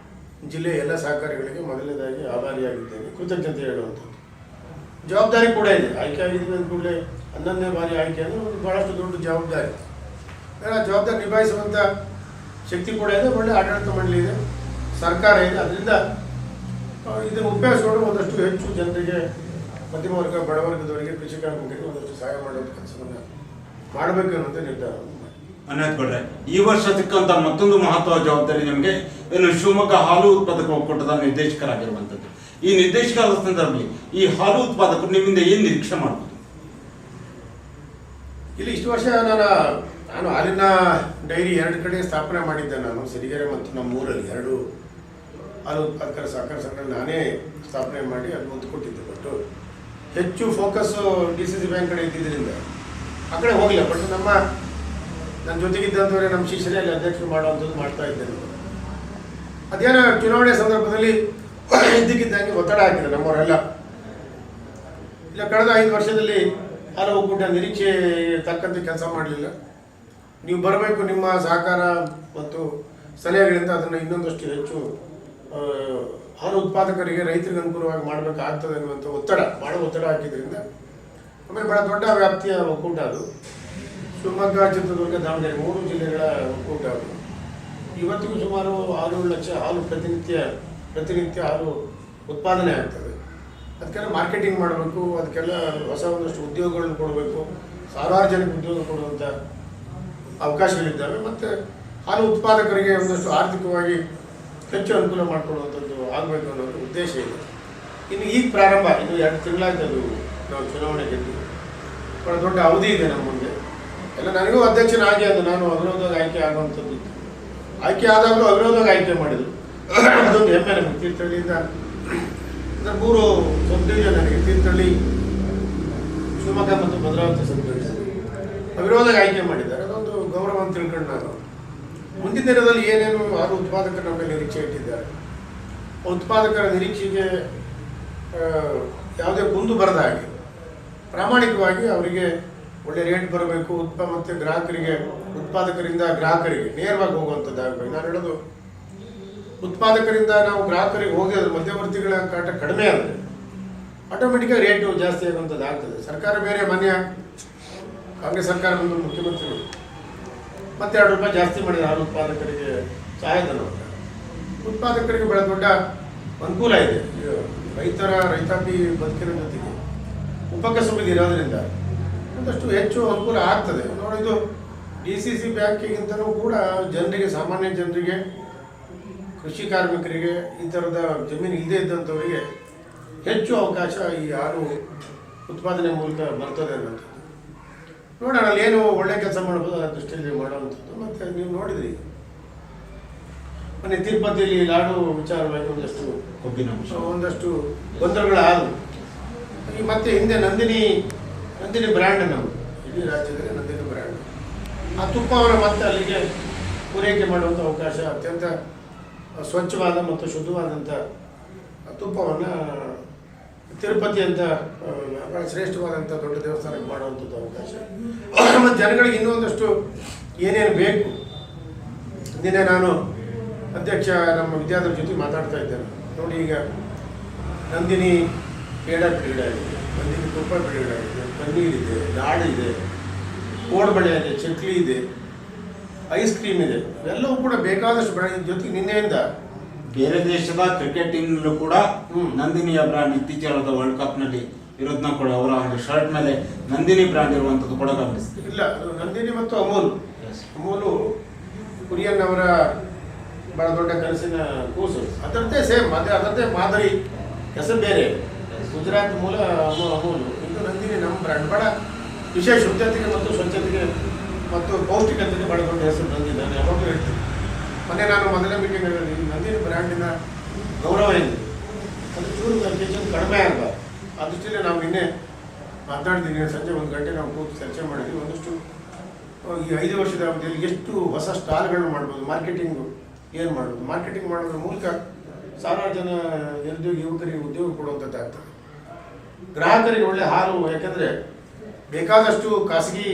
ಜಿಲ್ಲೆಯ ಎಲ್ಲ ಸಹಕಾರಿಗಳಿಗೆ ಮೊದಲನೇದಾಗಿ ಆಭಾರಿಯಾಗಿದ್ದೇನೆ, ಕೃತಜ್ಞತೆ ಹೇಳುವಂಥದ್ದು. ಜವಾಬ್ದಾರಿ ಕೂಡ ಇದೆ. ಆಯ್ಕೆ ಆಗಿದ್ದು ಅಂದ ಕೂಡಲೇ 11ನೇ ಬಾರಿ ಆಯ್ಕೆ ಅಂದರೆ ಒಂದು ಭಾಳಷ್ಟು ದೊಡ್ಡ ಜವಾಬ್ದಾರಿ. ಆ ಜವಾಬ್ದಾರಿ ನಿಭಾಯಿಸುವಂಥ ಶಕ್ತಿ ಕೂಡ ಇದೆ. ಒಳ್ಳೆ ಆಡಳಿತ ಮಂಡಳಿ ಇದೆ, ಸರ್ಕಾರ ಇದೆ. ಅದರಿಂದ ಇದನ್ನು ಉಪಯೋಗಿಸಿಕೊಂಡು ಒಂದಷ್ಟು ಹೆಚ್ಚು ಜನರಿಗೆ, ಮಧ್ಯಮ ವರ್ಗ, ಬಡವರ್ಗದವರಿಗೆ, ಕೃಷಿ ಕಾರ್ಮಿಕರಿಗೆ ಒಂದಷ್ಟು ಸಹಾಯ ಮಾಡುವಂಥ ಕೆಲಸವನ್ನು ಮಾಡಬೇಕು ಅನ್ನೋದೇ ನಿರ್ಧಾರ. ಅನ್ಯತ್ಕೊಂಡ್ರೆ ಈ ವರ್ಷ ಸಿಕ್ಕಂತ ಮತ್ತೊಂದು ಮಹತ್ವದ ಜವಾಬ್ದಾರಿ ನಿಮಗೆ ಇನ್ನು ಶಿವಮೊಗ್ಗ ಹಾಲು ಉತ್ಪಾದಕ ಒಕ್ಕೂಟದ ನಿರ್ದೇಶಕರಾಗಿರುವಂಥದ್ದು. ಈ ನಿರ್ದೇಶಕರಾದ ಸಂದರ್ಭದಲ್ಲಿ ಈ ಹಾಲು ಉತ್ಪಾದಕರು ನಿಮ್ಮಿಂದ ಏನು ನಿರೀಕ್ಷೆ ಮಾಡ್ಬೋದು? ಇಲ್ಲಿ ಇಷ್ಟು ವರ್ಷ ನಾನು ಹಾಲಿನ ಡೈರಿ 2 ಕಡೆ ಸ್ಥಾಪನೆ ಮಾಡಿದ್ದೆ. ನಾನು ಸಿರಿಗೆರೆ ಮತ್ತು ನಮ್ಮ ಊರಲ್ಲಿ 2 ಹಾಲು ಉತ್ಪಾದಕರ ಸಹಕಾರ ಸಂಘ ನಾನೇ ಸ್ಥಾಪನೆ ಮಾಡಿ ಅದು ಒತ್ತು ಕೊಟ್ಟಿದ್ದೆ. ಬಟ್ ಹೆಚ್ಚು ಫೋಕಸ್ಸು ಡಿ.ಸಿ.ಸಿ ಬ್ಯಾಂಕ್ ಕಡೆ ಇದ್ದಿದ್ದರಿಂದ ಆ ಕಡೆ ಹೋಗಲಿಲ್ಲ. ಬಟ್ ನನ್ನ ಜೊತೆಗಿದ್ದಂಥವರೇ, ನಮ್ಮ ಶಿಷ್ಯರೇ ಅಲ್ಲಿ ಅಧ್ಯಕ್ಷರು ಮಾಡುವಂಥದ್ದು ಮಾಡ್ತಾ ಇದ್ದೇನೆ. ಅದೇನೋ ಚುನಾವಣೆ ಸಂದರ್ಭದಲ್ಲಿ ಇದ್ದಕ್ಕಿದ್ದಂಗೆ ಒತ್ತಡ ಹಾಕಿದೆ ನಮ್ಮವರೆಲ್ಲ. ಇಲ್ಲ, ಕಳೆದ 5 ವರ್ಷದಲ್ಲಿ ಹಾಲು ಒಕ್ಕೂಟ ನಿರೀಕ್ಷೆ ತಕ್ಕಂತೆ ಕೆಲಸ ಮಾಡಲಿಲ್ಲ. ನೀವು ಬರಬೇಕು, ನಿಮ್ಮ ಸಹಕಾರ ಮತ್ತು ಸಲಹೆಗಳಿಂದ ಅದನ್ನು ಇನ್ನೊಂದಷ್ಟು ಹೆಚ್ಚು ಹಾಲು ಉತ್ಪಾದಕರಿಗೆ, ರೈತರಿಗೆ ಅನುಕೂಲವಾಗಿ ಮಾಡಬೇಕಾಗ್ತದೆ ಅನ್ನುವಂಥ ಒತ್ತಡ ಹಾಕಿದ್ರಿಂದ ಆಮೇಲೆ ಭಾಳ ದೊಡ್ಡ ವ್ಯಾಪ್ತಿಯ ಒಕ್ಕೂಟ ಅದು. ಶಿವಮೊಗ್ಗ, ಚಿತ್ರದುರ್ಗ, ದಾವಣಗೆರೆ 3 ಜಿಲ್ಲೆಗಳ ಒಕ್ಕೂಟ ಅದು. ಇವತ್ತಿಗೂ ಸುಮಾರು 6 ಲಕ್ಷ ಹಾಲು ಪ್ರತಿನಿತ್ಯ ಹಾಲು ಉತ್ಪಾದನೆ ಆಗ್ತದೆ. ಅದಕ್ಕೆಲ್ಲ ಮಾರ್ಕೆಟಿಂಗ್ ಮಾಡಬೇಕು, ಅದಕ್ಕೆಲ್ಲ ಹೊಸ ಒಂದಷ್ಟು ಉದ್ಯೋಗಗಳನ್ನು ಕೊಡಬೇಕು, ಸಾವಿರಾರು ಜನಕ್ಕೆ ಉದ್ಯೋಗ ಕೊಡುವಂಥ ಅವಕಾಶಗಳಿದ್ದಾವೆ. ಮತ್ತು ಹಾಲು ಉತ್ಪಾದಕರಿಗೆ ಒಂದಷ್ಟು ಆರ್ಥಿಕವಾಗಿ ಹೆಚ್ಚು ಅನುಕೂಲ ಮಾಡಿಕೊಡುವಂಥದ್ದು ಆಗಬೇಕು ಅನ್ನೋದು ಉದ್ದೇಶ ಇದೆ. ಇನ್ನು ಈಗ ಪ್ರಾರಂಭ, ಇನ್ನು 2 ತಿಂಗಳಾಯ್ತು ಅದು ನಾವು ಚುನಾವಣೆ ಗೆದ್ದು. ಬಹಳ ದೊಡ್ಡ ಅವಧಿ ಇದೆ ನಮ್ಮ ಮುಂದೆ. ಎಲ್ಲ ನನಗೂ ಅಧ್ಯಕ್ಷನಾಗಿ ಅದು ನಾನು ಅವಿರೋಧವಾಗಿ ಆಯ್ಕೆ ಆಗುವಂಥದ್ದು. ಆಯ್ಕೆ ಆದಾಗಲೂ ಅವಿರೋಧವಾಗಿ ಆಯ್ಕೆ ಮಾಡಿದ್ರು. ಅದೊಂದು ಹೆಮ್ಮೆ ನಮಗೆ. ತೀರ್ಥಹಳ್ಳಿಯಿಂದ 3 ಸಬ್ ಡಿವಿಷನ್ ನನಗೆ, ತೀರ್ಥಹಳ್ಳಿ, ಶಿವಮೊಗ್ಗ ಮತ್ತು ಭದ್ರಾವತಿ ಸಬ್ ಡಿವಿಷನ್ ಅವಿರೋಧವಾಗಿ ಆಯ್ಕೆ ಮಾಡಿದ್ದಾರೆ. ಅದೊಂದು ಗೌರವ ಅಂತ ತಿಳ್ಕೊಂಡು ನಾನು ಮುಂದಿನ ದಿನದಲ್ಲಿ ಏನೇನು ಹಾಲು ಉತ್ಪಾದಕರು ನಮ್ಮ ಮೇಲೆ ನಿರೀಕ್ಷೆ ಇಟ್ಟಿದ್ದಾರೆ, ಉತ್ಪಾದಕರ ನಿರೀಕ್ಷೆಗೆ ಯಾವುದೇ ಕುಂದು ಬರದ ಹಾಗೆ ಪ್ರಾಮಾಣಿಕವಾಗಿ ಅವರಿಗೆ ಒಳ್ಳೆ ರೇಟ್ ಬರಬೇಕು, ಮತ್ತು ಗ್ರಾಹಕರಿಗೆ, ಉತ್ಪಾದಕರಿಂದ ಗ್ರಾಹಕರಿಗೆ ನೇರವಾಗಿ ಹೋಗುವಂಥದ್ದಾಗಬೇಕು. ನಾನು ಹೇಳೋದು, ಉತ್ಪಾದಕರಿಂದ ನಾವು ಗ್ರಾಹಕರಿಗೆ ಹೋಗಿ ಅದ್ರ ಮಧ್ಯವರ್ತಿಗಳ ಕಾಟ ಕಡಿಮೆ ಆದರೆ ಆಟೋಮೆಟಿಕ್ಕಾಗಿ ರೇಟು ಜಾಸ್ತಿ ಆಗುವಂಥದ್ದು ಆಗ್ತದೆ. ಸರ್ಕಾರ ಬೇರೆ, ಮಾನ್ಯ ಕಾಂಗ್ರೆಸ್ ಸರ್ಕಾರ ಬಂದು ಮುಖ್ಯಮಂತ್ರಿಗಳು ಮತ್ತೆ ₹2 ಜಾಸ್ತಿ ಮಾಡಿದ ಹಾಲು ಉತ್ಪಾದಕರಿಗೆ ಸಹಾಯಧನ. ಉತ್ಪಾದಕರಿಗೆ ಬಹಳ ದೊಡ್ಡ ಅನುಕೂಲ ಇದೆ. ರೈತಾಪಿ ಬದುಕಿನ ಜೊತೆಗೆ ಉಪಕಸುಬಿಗೆ ಇರೋದ್ರಿಂದ ಒಂದಷ್ಟು ಹೆಚ್ಚು ಅನುಕೂಲ ಆಗ್ತದೆ. ನೋಡಿದ್ದು DCC ಬ್ಯಾಂಕಿಗಿಂತಲೂ ಕೂಡ ಜನರಿಗೆ, ಸಾಮಾನ್ಯ ಜನರಿಗೆ, ಕೃಷಿ ಕಾರ್ಮಿಕರಿಗೆ, ಈ ಥರದ ಜಮೀನು ಇಲ್ಲದೇ ಇದ್ದಂಥವರಿಗೆ ಹೆಚ್ಚು ಅವಕಾಶ ಈ ಹಾಲು ಉತ್ಪಾದನೆ ಮೂಲಕ ಬರ್ತದೆ ಅನ್ನೋಂಥದ್ದು. ನೋಡೋಣ, ಅಲ್ಲಿ ಏನು ಒಳ್ಳೆ ಕೆಲಸ ಮಾಡ್ಬೋದು ಆ ದೃಷ್ಟಿಯಲ್ಲಿ ಮಾಡುವಂಥದ್ದು. ಮತ್ತು ನೀವು ನೋಡಿದ್ರಿ ಮೊನ್ನೆ ತಿರುಪತಿಯಲ್ಲಿ ಲಾಡು ವಿಚಾರವಾಗಿ ಒಂದಷ್ಟು ಗೊಂದಲಗಳಾದವು. ಈ ಮತ್ತೆ ಹಿಂದೆ ನಂದಿನಿ ಬ್ರ್ಯಾಂಡ್ ನಮ್ಮದು, ಇಡೀ ರಾಜ್ಯದಲ್ಲಿ ನಂದಿನಿ ಬ್ರ್ಯಾಂಡ್. ಆ ತುಪ್ಪವನ್ನು ಮತ್ತೆ ಅಲ್ಲಿಗೆ ಪೂರೈಕೆ ಮಾಡುವಂಥ ಅವಕಾಶ, ಅತ್ಯಂತ ಸ್ವಚ್ಛವಾದ ಮತ್ತು ಶುದ್ಧವಾದಂಥ ತುಪ್ಪವನ್ನು ತಿರುಪತಿ ಅಂತ ಬಹಳ ಶ್ರೇಷ್ಠವಾದಂಥ ದೊಡ್ಡ ದೇವಸ್ಥಾನಕ್ಕೆ ಮಾಡುವಂಥದ್ದು ಅವಕಾಶ. ಮತ್ತು ಜನಗಳಿಗೆ ಇನ್ನೊಂದಷ್ಟು ಏನೇನು ಬೇಕು. ನಿನ್ನೆ ನಾನು ಅಧ್ಯಕ್ಷ ನಮ್ಮ ವಿದ್ಯಾರ್ಥಿ ಜೊತೆ ಮಾತಾಡ್ತಾ ಇದ್ದೇನೆ. ನೋಡಿ, ಈಗ ನಂದಿನಿ ಪೇಡ ಬಿಡುಗಡೆ ಆಗಿದೆ, ನಂದಿನಿ ತುಪ್ಪ ಬಿಡುಗಡೆ ಆಗಿದೆ, ಪನ್ನೀರ್ ಇದೆ, ಲಾಡು ಇದೆ, ಕೋಡ್ಬಳೆ ಇದೆ, ಚಕ್ಲಿ ಇದೆ, ಐಸ್ ಕ್ರೀಮ್ ಇದೆ. ಇವೆಲ್ಲವೂ ಕೂಡ ಬೇಕಾದಷ್ಟು ಬ್ರ್ಯಾಂಡ್. ಜೊತೆಗೆ ನಿನ್ನೆಯಿಂದ ಬೇರೆ ದೇಶದ ಕ್ರಿಕೆಟ್ ಟೀಮ್ನಲ್ಲೂ ಕೂಡ ನಂದಿನಿಯ ಬ್ರ್ಯಾಂಡ್ ಇತ್ತೀಚಿನ ವರ್ಲ್ಡ್ ಕಪ್ನಲ್ಲಿ ಇರೋದನ್ನ ಕೂಡ ಅವರ ಒಂದು ಶರ್ಟ್ ಮೇಲೆ ನಂದಿನಿ ಬ್ರ್ಯಾಂಡ್ ಇರುವಂಥದ್ದು ಕೂಡ ಗಮನಿಸ್ತೀವಿ. ಇಲ್ಲ, ಅದು ನಂದಿನಿ ಮತ್ತು ಅಮೂಲು ಕುರಿಯನ್ ಅವರ ಬಹಳ ದೊಡ್ಡ ಕನಸಿನ ಕೂಸು. ಅದರದ್ದೇ ಸೇಮ್, ಅದರದ್ದೇ ಮಾದರಿ, ಹೆಸರು ಬೇರೆ. ಗುಜರಾತ್ ಮೂಲ ಅಮೂಲು, ಇದು ನಂದಿನಿ ನಮ್ಮ ಬ್ರ್ಯಾಂಡ್. ಬಹಳ ವಿಶೇಷ ಶುದ್ಧತೆಗೆ ಮತ್ತು ಸ್ವಚ್ಛತೆಗೆ ಮತ್ತು ಪೌಷ್ಟಿಕತೆಗೆ ಬಹಳ ದೊಡ್ಡ ಹೆಸರು ನಂದಿನಿ. ನಾನು ಯಾವಾಗಲೂ ಹೇಳ್ತೀನಿ. ಮೊನ್ನೆ ನಾನು ಮೊದಲನೇ ಮೀಟಿಂಗ್ಗಳಲ್ಲಿ ನಂದಿನಿ ಬ್ರ್ಯಾಂಡಿನ ಗೌರವ ಏನಿದೆ ಅದು ಚೂರು ಕಿಚನ್ ಕಡಿಮೆ ಆಗಬಾರ್ದು. ಆ ದೃಷ್ಟಿಯಲ್ಲಿ ನಾವು ನಿನ್ನೆ ಮಾತಾಡ್ತೀನಿ. ಸಂಜೆ 1 ಗಂಟೆ ನಾವು ಕೂತು ಚರ್ಚೆ ಮಾಡಿದ್ವಿ. ಒಂದಷ್ಟು ಈ 5 ವರ್ಷದ ಅವಧಿಯಲ್ಲಿ ಎಷ್ಟು ಹೊಸ ಸ್ಟಾಲ್ಗಳನ್ನು ಮಾಡ್ಬೋದು, ಮಾರ್ಕೆಟಿಂಗು ಏನು ಮಾಡ್ಬೋದು, ಮಾರ್ಕೆಟಿಂಗ್ ಮಾಡೋದ್ರ ಮೂಲಕ ಸಾವಿರಾರು ಜನ ನಿರುದ್ಯೋಗಿ ಯುವಕರಿಗೆ ಉದ್ಯೋಗ ಕೊಡುವಂಥದ್ದು ಆಗ್ತದೆ. ಗ್ರಾಹಕರಿಗೆ ಒಳ್ಳೆ ಹಾಲು, ಯಾಕಂದರೆ ಬೇಕಾದಷ್ಟು ಖಾಸಗಿ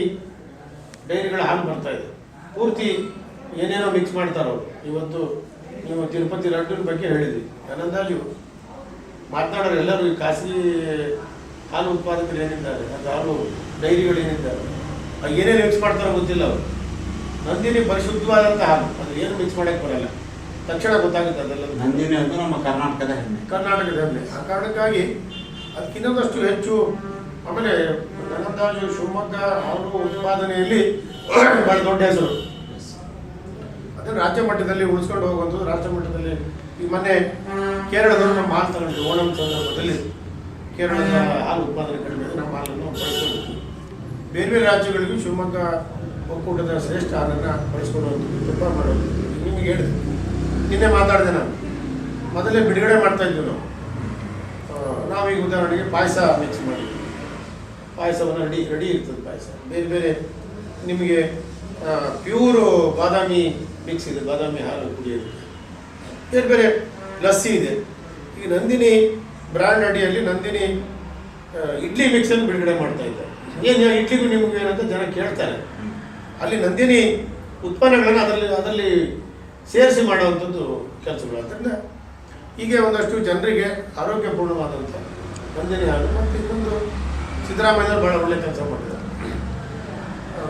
ಡೈರಿಗಳ ಹಾಲು ಬರ್ತಾ ಇದೆ, ಪೂರ್ತಿ ಏನೇನೋ ಮಿಕ್ಸ್ ಮಾಡ್ತಾರೋ. ಇವತ್ತು ನೀವು ತಿರುಪತಿ ಲಡ್ಡಿನ ಬಗ್ಗೆ ಹೇಳಿದ್ವಿ. ನನ್ನಂದಾಜು ಮಾತನಾಡೋರು ಎಲ್ಲರೂ ಈ ಖಾಸಗಿ ಹಾಲು ಉತ್ಪಾದಕರು ಏನಿದ್ದಾರೆ, ಅದು ಹಾಲು ಡೈರಿಗಳು ಏನಿದ್ದಾರೆ, ಏನೇನು ಮಿಕ್ಸ್ ಮಾಡ್ತಾರೋ ಗೊತ್ತಿಲ್ಲ ಅವರು. ನಂದಿನಿ ಪರಿಶುದ್ಧವಾದಂಥ ಹಾಲು, ಅದು ಏನು ಮಿಕ್ಸ್ ಮಾಡೋಕ್ಕೆ ಬರಲ್ಲ, ತಕ್ಷಣ ಗೊತ್ತಾಗುತ್ತೆ ಅದೆಲ್ಲ. ನಂದಿನಿ ಅಂತ ನಮ್ಮ ಕರ್ನಾಟಕದ ಹೆಮ್ಮೆ. ಆ ಕಾರಣಕ್ಕಾಗಿ ಅದಕ್ಕಿನ್ನೊಂದಷ್ಟು ಹೆಚ್ಚು. ಆಮೇಲೆ ನನ್ನಂದಾಜು ಶಿವಮೊಗ್ಗ ಹಾಲು ಉತ್ಪಾದನೆಯಲ್ಲಿ ಬಹಳ ದೊಡ್ಡ ಹೆಸರು. ಅದನ್ನು ರಾಜ್ಯ ಮಟ್ಟದಲ್ಲಿ ಉಳಿಸ್ಕೊಂಡು ಹೋಗುವಂಥದ್ದು. ರಾಷ್ಟ್ರ ಮಟ್ಟದಲ್ಲಿ ಈ ಮೊನ್ನೆ ಕೇರಳದವರು ನಮ್ಮ ಹಾಲು ತಗೊಂಡಿದ್ದು ಓಣಂ ಸಂದರ್ಭದಲ್ಲಿ. ಕೇರಳದ ಹಾಲು ಉತ್ಪಾದನೆ ಕಡಿಮೆ, ನಮ್ಮ ಹಾಲನ್ನು ಬಳಸ್ಕೊಂಡಿದ್ವಿ. ಬೇರೆ ಬೇರೆ ರಾಜ್ಯಗಳಿಗೂ ಶಿವಮೊಗ್ಗ ಒಕ್ಕೂಟದ ಶ್ರೇಷ್ಠ ಹಾಲನ್ನು ಬಳಸ್ಕೊಡುವಂಥದ್ದು, ತುಪ್ಪ ಮಾಡೋದು. ನಿಮಗೆ ಹೇಳಿದೆ, ನಿನ್ನೆ ಮಾತಾಡಿದೆ ನಾನು. ಮೊದಲೇ ಬಿಡುಗಡೆ ಮಾಡ್ತಾ ಇದ್ವಿ ನಾವೀಗ ಉದಾಹರಣೆಗೆ ಪಾಯಸ ಮಿಕ್ಸ್ ಮಾಡಿದ್ವಿ. ಪಾಯಸವನ್ನು ರೆಡಿ ಇರ್ತದೆ ಪಾಯಸ. ಬೇರೆ ಬೇರೆ ನಿಮಗೆ ಪ್ಯೂರು ಬಾದಾಮಿ ಮಿಕ್ಸ್ ಇದೆ, ಬಾದಾಮಿ ಹಾಲು ಕುಡಿಯೋದು. ಬೇರೆ ಬೇರೆ ಲಸ್ಸಿ ಇದೆ. ಈಗ ನಂದಿನಿ ಬ್ರ್ಯಾಂಡ್ ಅಡಿಯಲ್ಲಿ ನಂದಿನಿ ಇಡ್ಲಿ ಮಿಕ್ಸನ್ನು ಬಿಡುಗಡೆ ಮಾಡ್ತಾ ಇದ್ದಾರೆ. ಏನು ಇಡ್ಲಿಗೂ ನಿಮಗೂ ಏನಂತ ಜನ ಕೇಳ್ತಾರೆ. ಅಲ್ಲಿ ನಂದಿನಿ ಉತ್ಪನ್ನಗಳನ್ನು ಅದರಲ್ಲಿ ಸೇರಿಸಿ ಮಾಡುವಂಥದ್ದು ಕೆಲಸಗಳು. ಅದರಿಂದ ಹೀಗೆ ಒಂದಷ್ಟು ಜನರಿಗೆ ಆರೋಗ್ಯಪೂರ್ಣವಾದಂಥ ನಂದಿನಿ ಹಾಲು. ಮತ್ತು ಇನ್ನೊಂದು ಸಿದ್ದರಾಮಯ್ಯವರು ಭಾಳ ಒಳ್ಳೆ ಕೆಲಸ ಮಾಡಿದ್ದಾರೆ.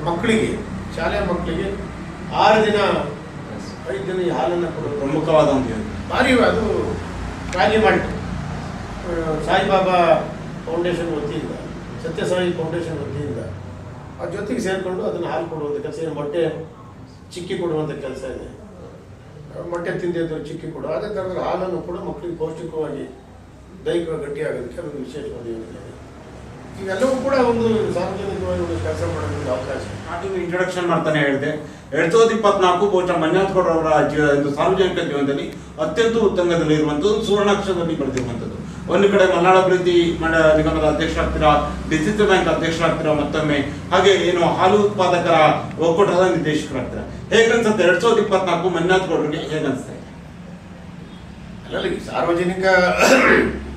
ಮಕ್ಕಳಿಗೆ, ಶಾಲೆಯ ಮಕ್ಕಳಿಗೆ 6 ದಿನ 5 ದಿನ ಈ ಹಾಲನ್ನು ಕೊಡೋದು ಪ್ರಮುಖವಾದ ಒಂದು ಭಾರಿ. ಅದು ರಾಗಿ ಮಾಲ್ಟ್ ಸಾಯಿಬಾಬಾ ಫೌಂಡೇಶನ್ ವತಿಯಿಂದ, ಸತ್ಯಸಾಯಿ ಫೌಂಡೇಶನ್ ವತಿಯಿಂದ ಅದ್ರ ಜೊತೆಗೆ ಸೇರಿಕೊಂಡು ಅದನ್ನು ಹಾಲು ಕೊಡುವಂಥ ಕೆಲಸ. ಮೊಟ್ಟೆ ಚಿಕ್ಕಿ ಕೊಡುವಂಥ ಕೆಲಸ ಇದೆ. ಮೊಟ್ಟೆ ತಿಂದಿದ್ದು ಚಿಕ್ಕಿ ಕೊಡು. ಅದೇ ಥರದ ಹಾಲನ್ನು ಕೂಡ ಮಕ್ಕಳಿಗೆ ಪೌಷ್ಟಿಕವಾಗಿ ದೈಹಿಕ ಗಟ್ಟಿಯಾಗೋದಕ್ಕೆ ಅದೊಂದು ವಿಶೇಷವಾದ ಯೋಜನೆ. ಇವೆಲ್ಲವೂ ಕೂಡ ಒಂದು ಸಾರ್ವಜನಿಕವಾಗಿ ಒಂದು ಕೆಲಸ ಮಾಡೋದಕ್ಕೆ ಅವಕಾಶ. ನಾನು ಇಂಟ್ರೊಡಕ್ಷನ್ ಮಾಡ್ತಾನೆ ಹೇಳಿದೆ 2024 ಬಹುಶಃ ಮಂಜುನಾಥಗೌಡರವರ ಒಂದು ಸಾರ್ವಜನಿಕ ಜೀವನದಲ್ಲಿ ಅತ್ಯಂತ ಉತ್ತುಂಗದಲ್ಲಿ ಇರುವಂಥದ್ದು, ಸುವರ್ಣಾಕ್ಷರದಲ್ಲಿ ಬರೆದಿರುವಂಥದ್ದು. ಒಂದು ಕಡೆ ಮಲ್ನಾಡ ಅಭಿವೃದ್ಧಿ ನಿಗಮದ ಅಧ್ಯಕ್ಷರಾಗ್ತೀರಾ, ಡಿಸಿಸಿ ಬ್ಯಾಂಕ್ ಅಧ್ಯಕ್ಷರಾಗ್ತೀರಾ ಮತ್ತೊಮ್ಮೆ, ಹಾಗೆ ಏನು ಹಾಲು ಉತ್ಪಾದಕರ ಒಕ್ಕೂಟದ ನಿರ್ದೇಶಕರಾಗ್ತೀರಾ. ಹೇಗನ್ಸುತ್ತೆ 2024 ಮಂಜುನಾಥಗೌಡರಿಗೆ ಹೇಗನ್ಸುತ್ತೆ? ಅಲ್ಲ, ಸಾರ್ವಜನಿಕ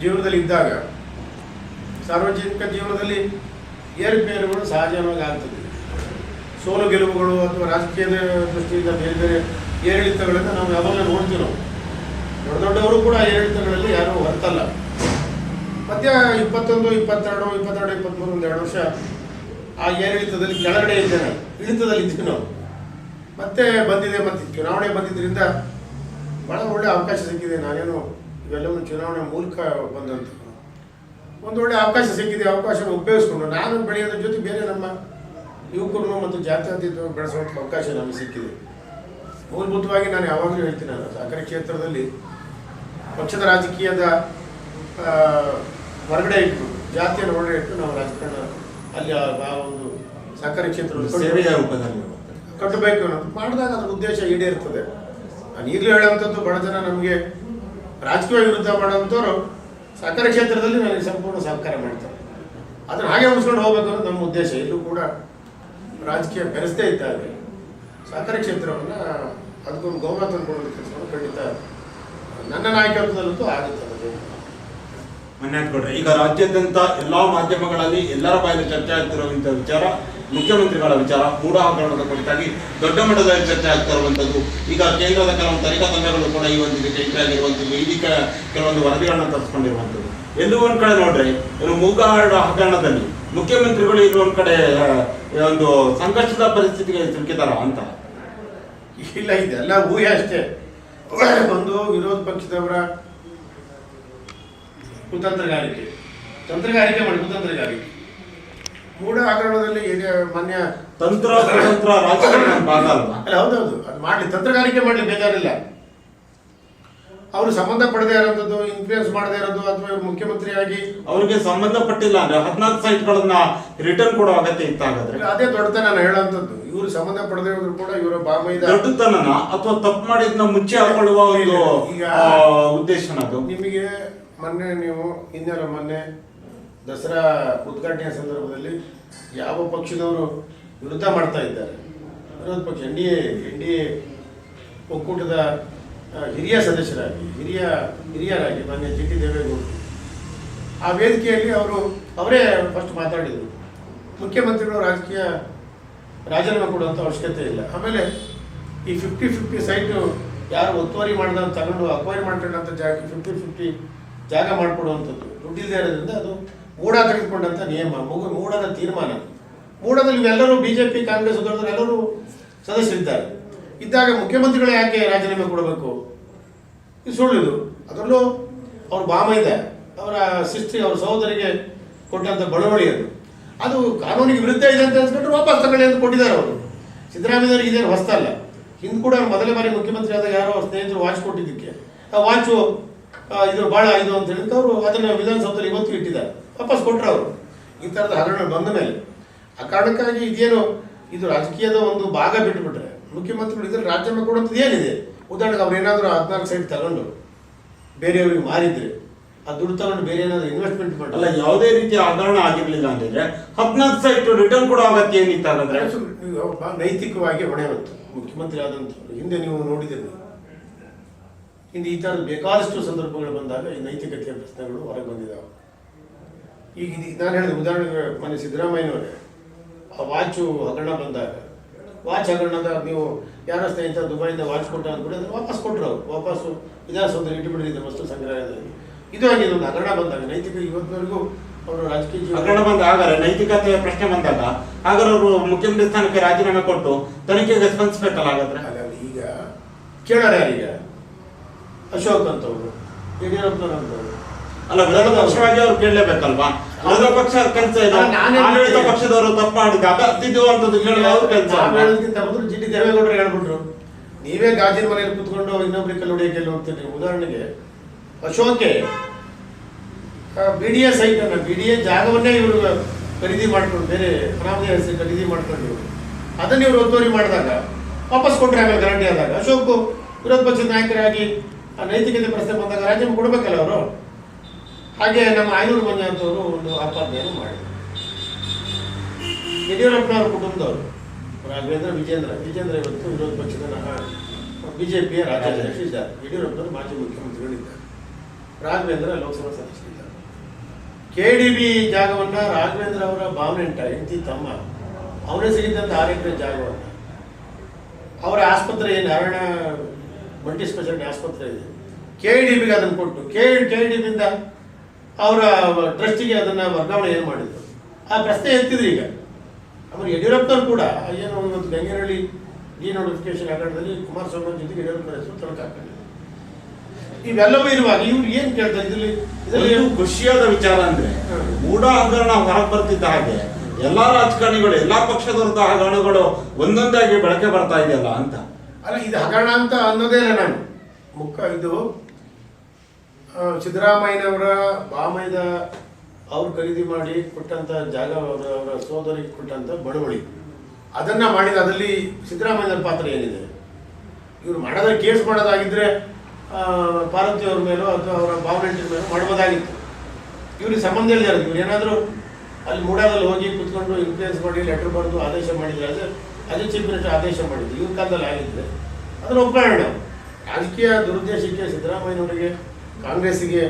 ಜೀವನದಲ್ಲಿ ಇದ್ದಾಗ ಸಾರ್ವಜನಿಕ ಜೀವನದಲ್ಲಿ ಏರುಪೇರುಗಳು ಸಹಜವಾಗಿ ಆಗ್ತದೆ. ಸೋಲು ಗೆಲುವುಗಳು ಅಥವಾ ರಾಜಕೀಯದ ದೃಷ್ಟಿಯಿಂದ ಬೇರೆ ಬೇರೆ ಏರಿಳಿತಗಳನ್ನು ನಾವು ಯಾವಾಗಲೂ ನೋಡ್ತೀವಿ. ನಾವು ದೊಡ್ಡ ದೊಡ್ಡವರು ಕೂಡ ಏರಿಳಿತಗಳಲ್ಲಿ ಯಾರೂ ಹೊರತಲ್ಲ. ಮಧ್ಯ 21, 22, 23 ಒಂದೆರಡು ವರ್ಷ ಆ ಏರಿಳಿತದಲ್ಲಿ ಕೆಳಗಡೆ ಇದ್ದೆ ನಾನು, ಇಳಿತದಲ್ಲಿ ಇದ್ವಿ ನಾವು. ಮತ್ತೆ ಬಂದಿದೆ, ಮತ್ತೆ ಚುನಾವಣೆ ಬಂದಿದ್ದರಿಂದ ಭಾಳ ಒಳ್ಳೆ ಅವಕಾಶ ಸಿಕ್ಕಿದೆ. ನಾನೇನು ಇವೆಲ್ಲವನ್ನು ಚುನಾವಣೆ ಮೂಲಕ ಬಂದಂಥ ಒಂದು ಒಳ್ಳೆ ಅವಕಾಶ ಸಿಕ್ಕಿದೆ. ಅವಕಾಶವನ್ನು ಉಪಯೋಗಿಸ್ಕೊಂಡು ನಾನು ಬೆಳೆಯೋದ್ರ ಜೊತೆ ಬೇರೆ ನಮ್ಮ ಯುವಕರನ್ನು ಮತ್ತು ಜಾತ್ಯತೀತವಾಗಿ ಬೆಳೆಸುವಂಥ ಅವಕಾಶ ನಮಗೆ ಸಿಕ್ಕಿದೆ. ಮೂಲಭೂತವಾಗಿ ನಾನು ಯಾವಾಗಲೂ ಹೇಳ್ತೀನಿ, ನಾನು ಸಹಕಾರಿ ಕ್ಷೇತ್ರದಲ್ಲಿ ಪಕ್ಷದ ರಾಜಕೀಯದ ಹೊರಗಡೆ ಇಟ್ಟು ಜಾತಿಯನ್ನು ಹೊರಗಡೆ ಇಟ್ಟು ನಾವು ರಾಜಕಾರಣ ಅಲ್ಲಿ ಆ ಒಂದು ಸಹಕಾರಿ ಕ್ಷೇತ್ರದಲ್ಲಿ ಸೇವೆಯ ರೂಪದಲ್ಲಿ ಕಟ್ಟಬೇಕು ಅನ್ನೋದು ಮಾಡಿದಾಗ ಅದರ ಉದ್ದೇಶ ಈಡೇರ್ತದೆ. ನಾನು ಈಗಲೂ ಹೇಳುವಂಥದ್ದು, ಬಡ ಜನ ನಮಗೆ ರಾಜಕೀಯ ವಿರುದ್ಧ ಮಾಡೋಂಥವ್ರು ಸಹಕಾರಿ ಕ್ಷೇತ್ರದಲ್ಲಿ ನನಗೆ ಸಂಪೂರ್ಣ ಸಹಕಾರ ಮಾಡ್ತಾರೆ. ಅದನ್ನು ಹಾಗೆ ಉಳಿಸ್ಕೊಂಡು ಹೋಗ್ಬೇಕು ಅನ್ನೋದು ನಮ್ಮ ಉದ್ದೇಶ. ಇಲ್ಲೂ ಕೂಡ ರಾಜಕೀಯ ಬೆರೆಸದೇ ಇದ್ದಾರೆ ಸಹಕಾರಿ ಕ್ಷೇತ್ರವನ್ನು ಅದಕ್ಕೊಂದು ಗೌರವ ತಂದುಕೊಳ್ಳೋದು ಕೆಲಸವನ್ನು ಖಂಡಿತ ನನ್ನ ನಾಯಕತ್ವದಲ್ಲಂತೂ ಆಗುತ್ತದೆ. ಮಂಜುನಾಥಗೌಡ್ರೆ, ಈಗ ರಾಜ್ಯಾದ್ಯಂತ ಎಲ್ಲಾ ಮಾಧ್ಯಮಗಳಲ್ಲಿ ಎಲ್ಲರ ಬಾಯಲ್ಲಿ ಚರ್ಚೆ ಆಗ್ತಿರುವಂತಹ ವಿಚಾರ ಮುಖ್ಯಮಂತ್ರಿಗಳ ವಿಚಾರ, ಮೂಢ ಹಗರಣದ ಕುರಿತಾಗಿ ದೊಡ್ಡ ಮಟ್ಟದಲ್ಲಿ ಚರ್ಚೆ ಆಗ್ತಾ ಇರುವಂಥದ್ದು. ಈಗ ಕೇಂದ್ರದ ಕೆಲವೊಂದು ತನಿಖಾ ತಂಡಗಳು ಕೂಡ ಈ ಒಂದು ಇದಕ್ಕೆ ಆಗಿರುವಂಥದ್ದು, ಇದಕ್ಕೆ ಕೆಲವೊಂದು ವರದಿಗಳನ್ನ ತರಿಸ್ಕೊಂಡಿರುವಂಥದ್ದು. ಎಲ್ಲೂ ಒಂದ್ ಕಡೆ ನೋಡ್ರಿ, ಮೂಗಾಡ ಹಗರಣದಲ್ಲಿ ಮುಖ್ಯಮಂತ್ರಿಗಳು ಇಲ್ಲಿ ಒಂದ್ ಕಡೆ ಒಂದು ಸಂಕಷ್ಟದ ಪರಿಸ್ಥಿತಿಗೆ ಸಿಲುಕಿದಾರ ಅಂತ. ಇಲ್ಲ, ಇದೆಲ್ಲ ಊಹೆ ಅಷ್ಟೇ. ಒಂದು ವಿರೋಧ ಪಕ್ಷದವರ ತಂತ್ರಗಾರಿಕೆ ಮಾಡಿ ಕುತಂತ್ರಗಾರಿಕೆ. ಮೂಢ ಹಗರಣದಲ್ಲಿ ಮಾನ್ಯ ತಂತ್ರ ರಾಜಕಾರಣ ಭಾಗ ಅಲ್ವಾ? ಅಲ್ಲ, ಹೌದೌದು, ಅದು ಮಾಡಲಿ, ತಂತ್ರಗಾರಿಕೆ ಮಾಡಲಿ, ಬೇಜಾರಿಲ್ಲ. ಅವರು ಸಂಬಂಧಪಡದೇ ಇರೋದು, ಇನ್ಫ್ಲೂಯೆನ್ಸ್ ಮಾಡದೇ ಇರೋದು, ಅಥವಾ ಇವರು ಮುಖ್ಯಮಂತ್ರಿಯಾಗಿ ಅವರಿಗೆ ಸಂಬಂಧಪಟ್ಟಿಲ್ಲ ಅಂದ್ರೆ 14 ಸೈಟ್ಗಳನ್ನ ರಿಟರ್ನ್ ಕೊಡೋ ಅಗತ್ಯ ಇತ್ತಾಗಾದ್ರೆ ಅದೇ ದೊಡ್ಡತನ ನಾನು ಹೇಳುವಂಥದ್ದು. ಇವರು ಸಂಬಂಧಪಡದೇ ಇರೋದು ಕೂಡ ಇವರ ಬಾಮೈದ ದೊಡ್ಡತನನ ಅಥವಾ ತಪ್ಪು ಮಾಡಿದ್ನ ಮುಚ್ಚಿ ಹಾಕೊಳ್ಳುವ ಒಂದು ಉದ್ದೇಶನ ಅದು. ನಿಮಗೆ ಮೊನ್ನೆ ನೀವು ಮೊನ್ನೆ ದಸರಾ ಉದ್ಘಾಟನೆಯ ಸಂದರ್ಭದಲ್ಲಿ ಯಾವ ಪಕ್ಷದವರು ವಿರುದ್ಧ ಮಾಡ್ತಾ ಇದ್ದಾರೆ? ವಿರೋಧ ಪಕ್ಷ ಎನ್ ಡಿ ಎ ಒಕ್ಕೂಟದ ಹಿರಿಯ ಸದಸ್ಯರಾಗಿ ಹಿರಿಯರಾಗಿ ಮಾನ್ಯ ಜಿ ಟಿ ದೇವೇಗೌಡರು ಆ ವೇದಿಕೆಯಲ್ಲಿ ಅವರೇ ಫಸ್ಟ್ ಮಾತಾಡಿದರು, ಮುಖ್ಯಮಂತ್ರಿಗಳು ರಾಜಕೀಯ ರಾಜೀನಾಮೆ ಕೊಡುವಂಥ ಅವಶ್ಯಕತೆ ಇಲ್ಲ. ಆಮೇಲೆ ಈ 50-50 ಸೈಟು ಯಾರು ಒತ್ತುವರಿ ಮಾಡಿದ ತಗೊಂಡು ಅಕ್ವೈರ್ ಮಾಡ್ಕೊಂಡಂಥ ಜಾಗಕ್ಕೆ 50-50 ಜಾಗ ಮಾಡಿಕೊಡುವಂಥದ್ದು ದುಡ್ಡಿಲ್ಲದೆ ಇರೋದ್ರಿಂದ ಅದು ಮೂಢ ತೆಗೆದುಕೊಂಡಂಥ ನಿಯಮ, ಮೂಢದ ತೀರ್ಮಾನ. ಮೂಢದಲ್ಲಿ ಇವೆಲ್ಲರೂ BJP, ಕಾಂಗ್ರೆಸ್ ಎಲ್ಲರೂ ಸದಸ್ಯರಿದ್ದಾರೆ. ಇದ್ದಾಗ ಮುಖ್ಯಮಂತ್ರಿಗಳು ಯಾಕೆ ರಾಜೀನಾಮೆ ಕೊಡಬೇಕು? ಇದು ಸುಳ್ಳಿದು. ಅದರಲ್ಲೂ ಅವ್ರ ಬಾಮೈದ ಅವರ ಸಿಸ್ಟ್ರಿ, ಅವ್ರ ಸಹೋದರಿಗೆ ಕೊಟ್ಟಂಥ ಬಡವಳಿ ಅದು ಕಾನೂನಿಗೆ ವಿರುದ್ಧ ಇದೆ ಅಂತ ಅನ್ಸ್ಕೊಂಡ್ರೆ ವಾಪಸ್ ತಗೊಳ್ಳಿ ಅಂತ ಕೊಟ್ಟಿದ್ದಾರೆ ಅವರು. ಸಿದ್ದರಾಮಯ್ಯವ್ರಿಗೆ ಇದೇನು ಹೊಸ್ತಲ್ಲ. ಹಿಂದೆ ಕೂಡ ಮೊದಲೇ ಬಾರಿ ಮುಖ್ಯಮಂತ್ರಿ ಆದಾಗ ಯಾರೋ ಅವ್ರ ಸ್ನೇಹಿತರು ವಾಚ್ ಕೊಟ್ಟಿದ್ದಕ್ಕೆ ಆ ವಾಚು ಇದು ಭಾಳ ಇದು ಅಂತ ಹೇಳಿದ್ರೆ ಅವರು ಅದನ್ನು ವಿಧಾನಸೌಧದಲ್ಲಿ ಇವತ್ತು ಇಟ್ಟಿದ್ದಾರೆ, ವಾಪಸ್ ಕೊಟ್ಟರು ಅವರು. ಈ ಥರದ ಹಗರಣ ಬಂದ ಮೇಲೆ ಆ ಕಾರಣಕ್ಕಾಗಿ ಇದು ರಾಜಕೀಯದ ಒಂದು ಭಾಗ ಬಿಟ್ಟುಬಿಟ್ರೆ ಮುಖ್ಯಮಂತ್ರಿಗಳು ಇದ್ರಲ್ಲಿ ರಾಜೀನಾಮೆ ಕೊಡುವಂಥದ್ದು ಏನಿದೆ? ಉದಾಹರಣೆಗೆ ಅವ್ರು ಏನಾದರೂ 14 ಸೈಟ್ ತಗೊಂಡು ಬೇರೆಯವ್ರಿಗೆ ಮಾರಿದ್ರೆ ಆ ದುಡ್ಡು ತಗೊಂಡು ಬೇರೆ ಏನಾದರೂ ಇನ್ವೆಸ್ಟ್ಮೆಂಟ್ ಮಾಡಲ್ಲ, ಯಾವುದೇ ರೀತಿಯ ಹಗರಣ ಆಗಿರ್ಲಿಲ್ಲ ಅಂತಂದ್ರೆ 14 ಸೈಟ್ ರಿಟರ್ನ್ ಕೊಡೋ ಅಗತ್ಯ ಏನಿತ್ತು ಹಾಗಾದ್ರೆ? ನೈತಿಕವಾಗಿ ಹೊಣೆ ಹೊತ್ತು ಮುಖ್ಯಮಂತ್ರಿ ಆದಂಥ ಹಿಂದೆ ನೀವು ನೋಡಿದ್ದೀರಿ. ಹಿಂದೆ ಈ ಥರದ ಬೇಕಾದಷ್ಟು ಸಂದರ್ಭಗಳು ಬಂದಾಗ ಈ ನೈತಿಕತೆಯ ಪ್ರಶ್ನೆಗಳು ಹೊರಗೆ ಬಂದಿದ್ದಾವೆ. ಈಗ ನಾನು ಹೇಳಿದೆ ಉದಾಹರಣೆಗೆ ಮೊನ್ನೆ ಸಿದ್ದರಾಮಯ್ಯನವರೇ ಆ ವಾಚು ಹಗರಣ ಬಂದಾಗ, ವಾಚ್ ಹಗರಣದ ನೀವು ಯಾರೋ ಸ್ನೇಹಿತ ದುಬೈಯಿಂದ ವಾಚ್ ಕೊಟ್ಟ ಅಂದ್ಬಿಟ್ಟು ಅದನ್ನು ವಾಪಸ್ ಕೊಟ್ಟರು. ಅವರು ವಾಪಸ್ಸು ವಿಧಾನಸೌಧದಲ್ಲಿ ಇಟ್ಟುಬಿಟ್ಟಿದೆ ವಸ್ತು ಸಂಗ್ರಹಾಲಯದಲ್ಲಿ. ಇದು ಆಗಿದೆ ಒಂದು ಹಗರಣ ಬಂದಾಗ ನೈತಿಕ ಇವತ್ತಿನವರೆಗೂ ಅವರು ರಾಜಕೀಯ ಹಗರಣ ಬಂದಾಗ ನೈತಿಕತೆಯ ಪ್ರಶ್ನೆ ಬಂದಾಗ ಹಾಗಾದ್ರೆ ಅವರು ಮುಖ್ಯಮಂತ್ರಿ ಸ್ಥಾನಕ್ಕೆ ರಾಜೀನಾಮೆ ಕೊಟ್ಟು ತನಿಖೆಗೆ ಸ್ಪಂದಿಸಬೇಕಲ್ಲ ಹಾಗಾದ್ರೆ? ಈಗ ಕೇಳೋರು ಯಾರೀಗ? ಅಶೋಕ್ ಅಂತವ್ರು, ಯಡಿಯೂರಪ್ಪನವ್ರು ಅಲ್ಲ, ವಿರೋಧ ಪಕ್ಷವಾಗಿ ಅವ್ರು ಕೇಳಲೇಬೇಕಲ್ವಾ? ವಿರೋಧ ಪಕ್ಷ ಕೆಲಸ ಆಡಳಿತ ಪಕ್ಷದವರು ತಪ್ಪು ಮಾಡಿದಾಗ ತಿದ್ದುವಂಥದ್ದು ಹೇಳೋದು ಕೆಲಸ. ಹೇಳೋದಕ್ಕಿಂತ ಮೊದಲು ಜಿ ಟಿ ದೇವೇಗೌಡರು ಹೇಳ್ಬಿಟ್ರು, ನೀವೇ ಗಾಜಿನ ಮನೆಯಲ್ಲಿ ಕುತ್ಕೊಂಡು ಇನ್ನೊಬ್ರಿಗೆ ಕಲ್ಲು ಹೊಡೆಯಕ್ಕೆ ಅಂತೀರಿ. ಉದಾಹರಣೆಗೆ ಅಶೋಕೆ ಬಿ ಡಿ ಎ ಸೈಟನ್ನು ಬಿ ಡಿ ಎ ಜಾಗವನ್ನೇ ಇವರು ಖರೀದಿ ಮಾಡ್ಕೊಂಡು ಬೇರೆ ಅನಾಮಧೇಯ ಹೆಸರು ಖರೀದಿ ಮಾಡ್ಕೊಂಡು ಅದನ್ನು ಇವರು ಒತ್ತುವರಿ ಮಾಡಿದಾಗ ವಾಪಸ್ ಕೊಟ್ಟರೆ ಆಮೇಲೆ ಗಲಾಟೆ ಆದಾಗ ಅಶೋಕ್ ವಿರೋಧ ಪಕ್ಷದ ನಾಯಕರಾಗಿ ಆ ನೈತಿಕತೆ ಪ್ರಶ್ನೆ ಬಂದಾಗ ರಾಜೀನಾಮೆ ಕೊಡಬೇಕಲ್ಲ ಅವರು. ಹಾಗೆ ನಮ್ಮ ಆಯನೂರು ಮಂಜುನಾಥ್ ಅವರು ಒಂದು ಆಪಾದನೆಯನ್ನು ಮಾಡಿದರು. ಯಡಿಯೂರಪ್ಪನವರ ಕುಟುಂಬದವರು ರಾಘವೇಂದ್ರ ವಿಜೇಂದ್ರ ಇವತ್ತು ವಿರೋಧ ಪಕ್ಷದ ಬಿಜೆಪಿಯ ರಾಜ್ಯಾಧ್ಯಕ್ಷ ಇದ್ದಾರೆ. ಯಡಿಯೂರಪ್ಪನವರು ಮಾಜಿ ಮುಖ್ಯಮಂತ್ರಿಗಳಿದ್ದಾರೆ. ರಾಘವೇಂದ್ರ ಲೋಕಸಭಾ ಸದಸ್ಯರಿದ್ದಾರೆ. KDB ಜಾಗವನ್ನು ರಾಘವೇಂದ್ರ ಅವರ ಭಾವನೆಂಟ ಹೆಂಡತಿ ತಮ್ಮ ಅವರೇ ಸಿಗಿದ್ದಂಥ 6 ಎಕರೆ ಜಾಗವನ್ನು ಅವರ ಆಸ್ಪತ್ರೆ ಏನು ಅರಣ್ಯ ಮಲ್ಟಿ ಸ್ಪೆಷಾಲಿಟಿ ಆಸ್ಪತ್ರೆ ಇದೆ, KDBಗೆ ಅದನ್ನು ಕೊಟ್ಟು KDBಯಿಂದ ಅವರ ಟ್ರಸ್ಟಿಗೆ ಅದನ್ನು ವರ್ಗಾವಣೆ ಏನು ಮಾಡಿದ್ರು ಆ ಪ್ರಶ್ನೆ ಎತ್ತಿದ್ರು. ಈಗ ಆಮೇಲೆ ಯಡಿಯೂರಪ್ಪನವ್ರು ಕೂಡ ಏನೋ ಒಂದು ಗಂಗೇನಹಳ್ಳಿ ಡಿನೋಟಿಫಿಕೇಶನ್ ಹಗರಣದಲ್ಲಿ ಕುಮಾರಸ್ವಾಮಿ ಜೊತೆಗೆ ಯಡಿಯೂರಪ್ಪನ ಹೆಸರು ತಳಕ ಹಾಕೊಂಡಿದ್ರು. ಇವೆಲ್ಲವೂ ಇರುವಾಗ ಇವ್ರು ಏನು ಕೇಳ್ತಾರೆ ಇದರಲ್ಲಿ ಖುಷಿಯಾದ ವಿಚಾರ ಅಂದ್ರೆ ಮೂಢ ಹಗರಣ ಹೊರಗೆ ಬರ್ತಿದ್ದ ಹಾಗೆ ಎಲ್ಲಾ ರಾಜಕಾರಣಿಗಳು ಎಲ್ಲಾ ಪಕ್ಷದವರದ ಹಗರಣಗಳು ಒಂದೊಂದಾಗಿ ಬೆಳಕೆ ಬರ್ತಾ ಇದೆಯಲ್ಲ ಅಂತ. ಅಲ್ಲ, ಇದು ಹಗರಣ ಅಂತ ಅನ್ನೋದೇ ಇಲ್ಲ. ನಾನು ಇದು ಸಿದ್ದರಾಮಯ್ಯನವರ ಬಾಮೈದ ಅವ್ರು ಖರೀದಿ ಮಾಡಿ ಕೊಟ್ಟಂತ ಜಾಗ, ಅವರ ಸೋದರಿಗೆ ಕೊಟ್ಟಂತ ಬಡವಳಿ ಅದನ್ನ ಮಾಡಿದ ಅದರಲ್ಲಿ ಸಿದ್ದರಾಮಯ್ಯನವರ ಪಾತ್ರ ಏನಿದೆ? ಇವ್ರು ಮಾಡೋದ್ರ ಕೇಸ್ ಮಾಡೋದಾಗಿದ್ರೆ ಪಾರ್ವತಿ ಅವ್ರ ಮೇಲೋ ಅಥವಾ ಅವರ ಭಾವನೆಂಟರ ಮೇಲೋ ಮಾಡ್ಬೋದಾಗಿತ್ತು. ಇವ್ರಿಗೆ ಸಂಬಂಧ ಇಲ್ಲದೆ ಇವ್ರು ಏನಾದರೂ ಅಲ್ಲಿ ಮೂಡಾದಲ್ಲಿ ಹೋಗಿ ಕುತ್ಕೊಂಡು ಇನ್ಫ್ಲೂಯೆನ್ಸ್ ಮಾಡಿ ಲೆಟರ್ ಬರೆದು ಆದೇಶ ಮಾಡಿದ್ರೆ ಅದೇ ಚೀಫ್ ಮಿನಿಸ್ಟರ್ ಆದೇಶ ಮಾಡಿದ್ದು ಇವ್ರ ಕಾಲದಲ್ಲಿ ಆಗಿದ್ರೆ ಅದನ್ನು ಒಪ್ಕೊಳ್ಳೋಣ. ರಾಜಕೀಯ ದುರುದ್ದೇಶಕ್ಕೆ ಸಿದ್ದರಾಮಯ್ಯನವರಿಗೆ ಕಾಂಗ್ರೆಸ್ಸಿಗೆ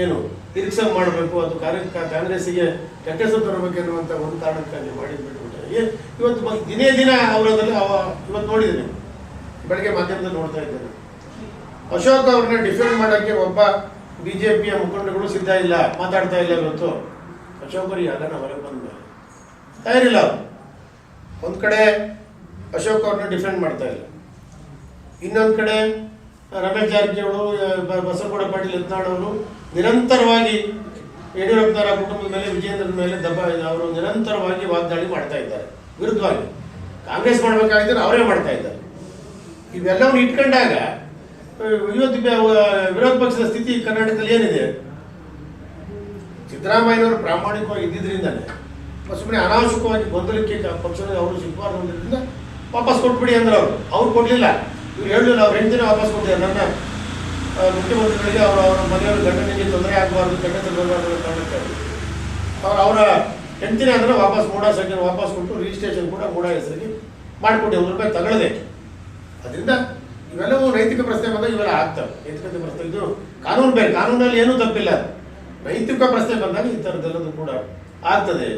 ಏನು ತಿರುಗಿಸ ಮಾಡಬೇಕು ಅಥವಾ ಕಾಂಗ್ರೆಸ್ಸಿಗೆ ಕೆಟ್ಟ ಹೆಸರು ತರಬೇಕು ಎನ್ನುವಂಥ ಒಂದು ಕಾರಣಕ್ಕಾಗಿ ಮಾಡಿದ್ಬಿಟ್ಬಿಟ್ರೆ ಇವತ್ತು ದಿನೇ ದಿನ ಅವರದಲ್ಲಿ ಇವತ್ತು ನೋಡಿದ್ದೀನಿ, ಬೆಳಗ್ಗೆ ಮಾಧ್ಯಮದಲ್ಲಿ ನೋಡ್ತಾ ಇದ್ದೇನೆ. ಅಶೋಕ್ ಅವ್ರನ್ನ ಡಿಫೆಂಡ್ ಮಾಡೋಕ್ಕೆ ಒಬ್ಬ ಬಿಜೆಪಿಯ ಮುಖಂಡಗಳು ಸಿದ್ಧ ಇಲ್ಲ, ಮಾತಾಡ್ತಾ ಇಲ್ಲ. ಇವತ್ತು ಅಶೋಕರಿಗೆ ಅದನ್ನು ಹೊರಗೆ ಬಂದ ಮೇಲೆ ತಯಾರಿಲ್ಲ ಅವರು. ಒಂದು ಕಡೆ ಅಶೋಕ್ ಅವ್ರನ್ನ ಡಿಫೆಂಡ್ ಮಾಡ್ತಾ ಇಲ್ಲ, ಇನ್ನೊಂದು ಕಡೆ ರಮೇಶ್ ಜಾರಕಿಹೊಳಿ, ಬಸವಗೌಡ ಪಾಟೀಲ್ ಯತ್ನಾಳ್ ಅವರು ನಿರಂತರವಾಗಿ ಯಡಿಯೂರಪ್ಪನವರ ಕುಟುಂಬದ ಮೇಲೆ, ವಿಜೇಂದ್ರನ ಮೇಲೆ ಅವರು ನಿರಂತರವಾಗಿ ವಾಗ್ದಾಳಿ ಮಾಡ್ತಾ ಇದ್ದಾರೆ ವಿರುದ್ಧವಾಗಿ. ಕಾಂಗ್ರೆಸ್ ಮಾಡಬೇಕಾಗಿದ್ದರೆ ಅವರೇ ಮಾಡ್ತಾ ಇದ್ದಾರೆ. ಇವೆಲ್ಲವನ್ನು ಇಟ್ಕೊಂಡಾಗ ಇವತ್ತು ವಿರೋಧ ಪಕ್ಷದ ಸ್ಥಿತಿ ಕರ್ನಾಟಕದಲ್ಲಿ ಏನಿದೆ? ಸಿದ್ದರಾಮಯ್ಯನವರು ಪ್ರಾಮಾಣಿಕವಾಗಿ ಇದ್ದಿದ್ರಿಂದಲೇ ಸುಮ್ಮನೆ ಅನಾವಶ್ಯಕವಾಗಿ ಗೊಂದಲಕ್ಕೆ ಪಕ್ಷದ ಅವರು ಸಿಗಬಾರ್ದು ಅನ್ನೋದ್ರಿಂದ ವಾಪಸ್ ಕೊಟ್ಬಿಡಿ ಅಂದ್ರೆ ಅವ್ರು ಕೊಡಲಿಲ್ಲ. ಇವ್ರು ಹೇಳಲಿಲ್ಲ, ಅವ್ರ ಹೆಂಡತಿನ ವಾಪಸ್ ಕೊಟ್ಟಿದ್ದಾರೆ. ನನ್ನ ಮುಖ್ಯಮಂತ್ರಿಗಳಿಗೆ ಅವರ ಮನೆಯವ್ರ ಗಂಡನಿಗೆ ತೊಂದರೆ ಆಗಬಾರ್ದು, ಕೆಟ್ಟ ಬರಬಾರ್ದು ಕಾರಣಕ್ಕಾಗಿ ಅವರ ಹೆಂಡತಿನ ಅದನ್ನು ವಾಪಸ್ ಮೂಡಾ ಸಂಖ್ಯೆ ವಾಪಸ್ ಕೊಟ್ಟು ರಿಜಿಸ್ಟ್ರೇಷನ್ ಕೂಡ ಮೂಡಾ ಹೆಸರಿಗೆ ಮಾಡಿಕೊಟ್ಟು ₹1 ತಗೊಳ್ಳದೆ. ಅದರಿಂದ ಇವೆಲ್ಲವೂ ನೈತಿಕ ಪ್ರಶ್ನೆ ಬಂದಾಗ ಇವೆಲ್ಲ ಆಗ್ತವೆ. ನೈತಿಕತೆ ಪ್ರಶ್ನೆ ಇದು ಕಾನೂನು ಬೇರೆ, ಕಾನೂನಲ್ಲಿ ಏನೂ ತಪ್ಪಿಲ್ಲ. ನೈತಿಕ ಪ್ರಶ್ನೆ ಬಂದಾಗ ಈ ಥರದ್ದೆಲ್ಲದೂ ಕೂಡ ಆಗ್ತದೆ.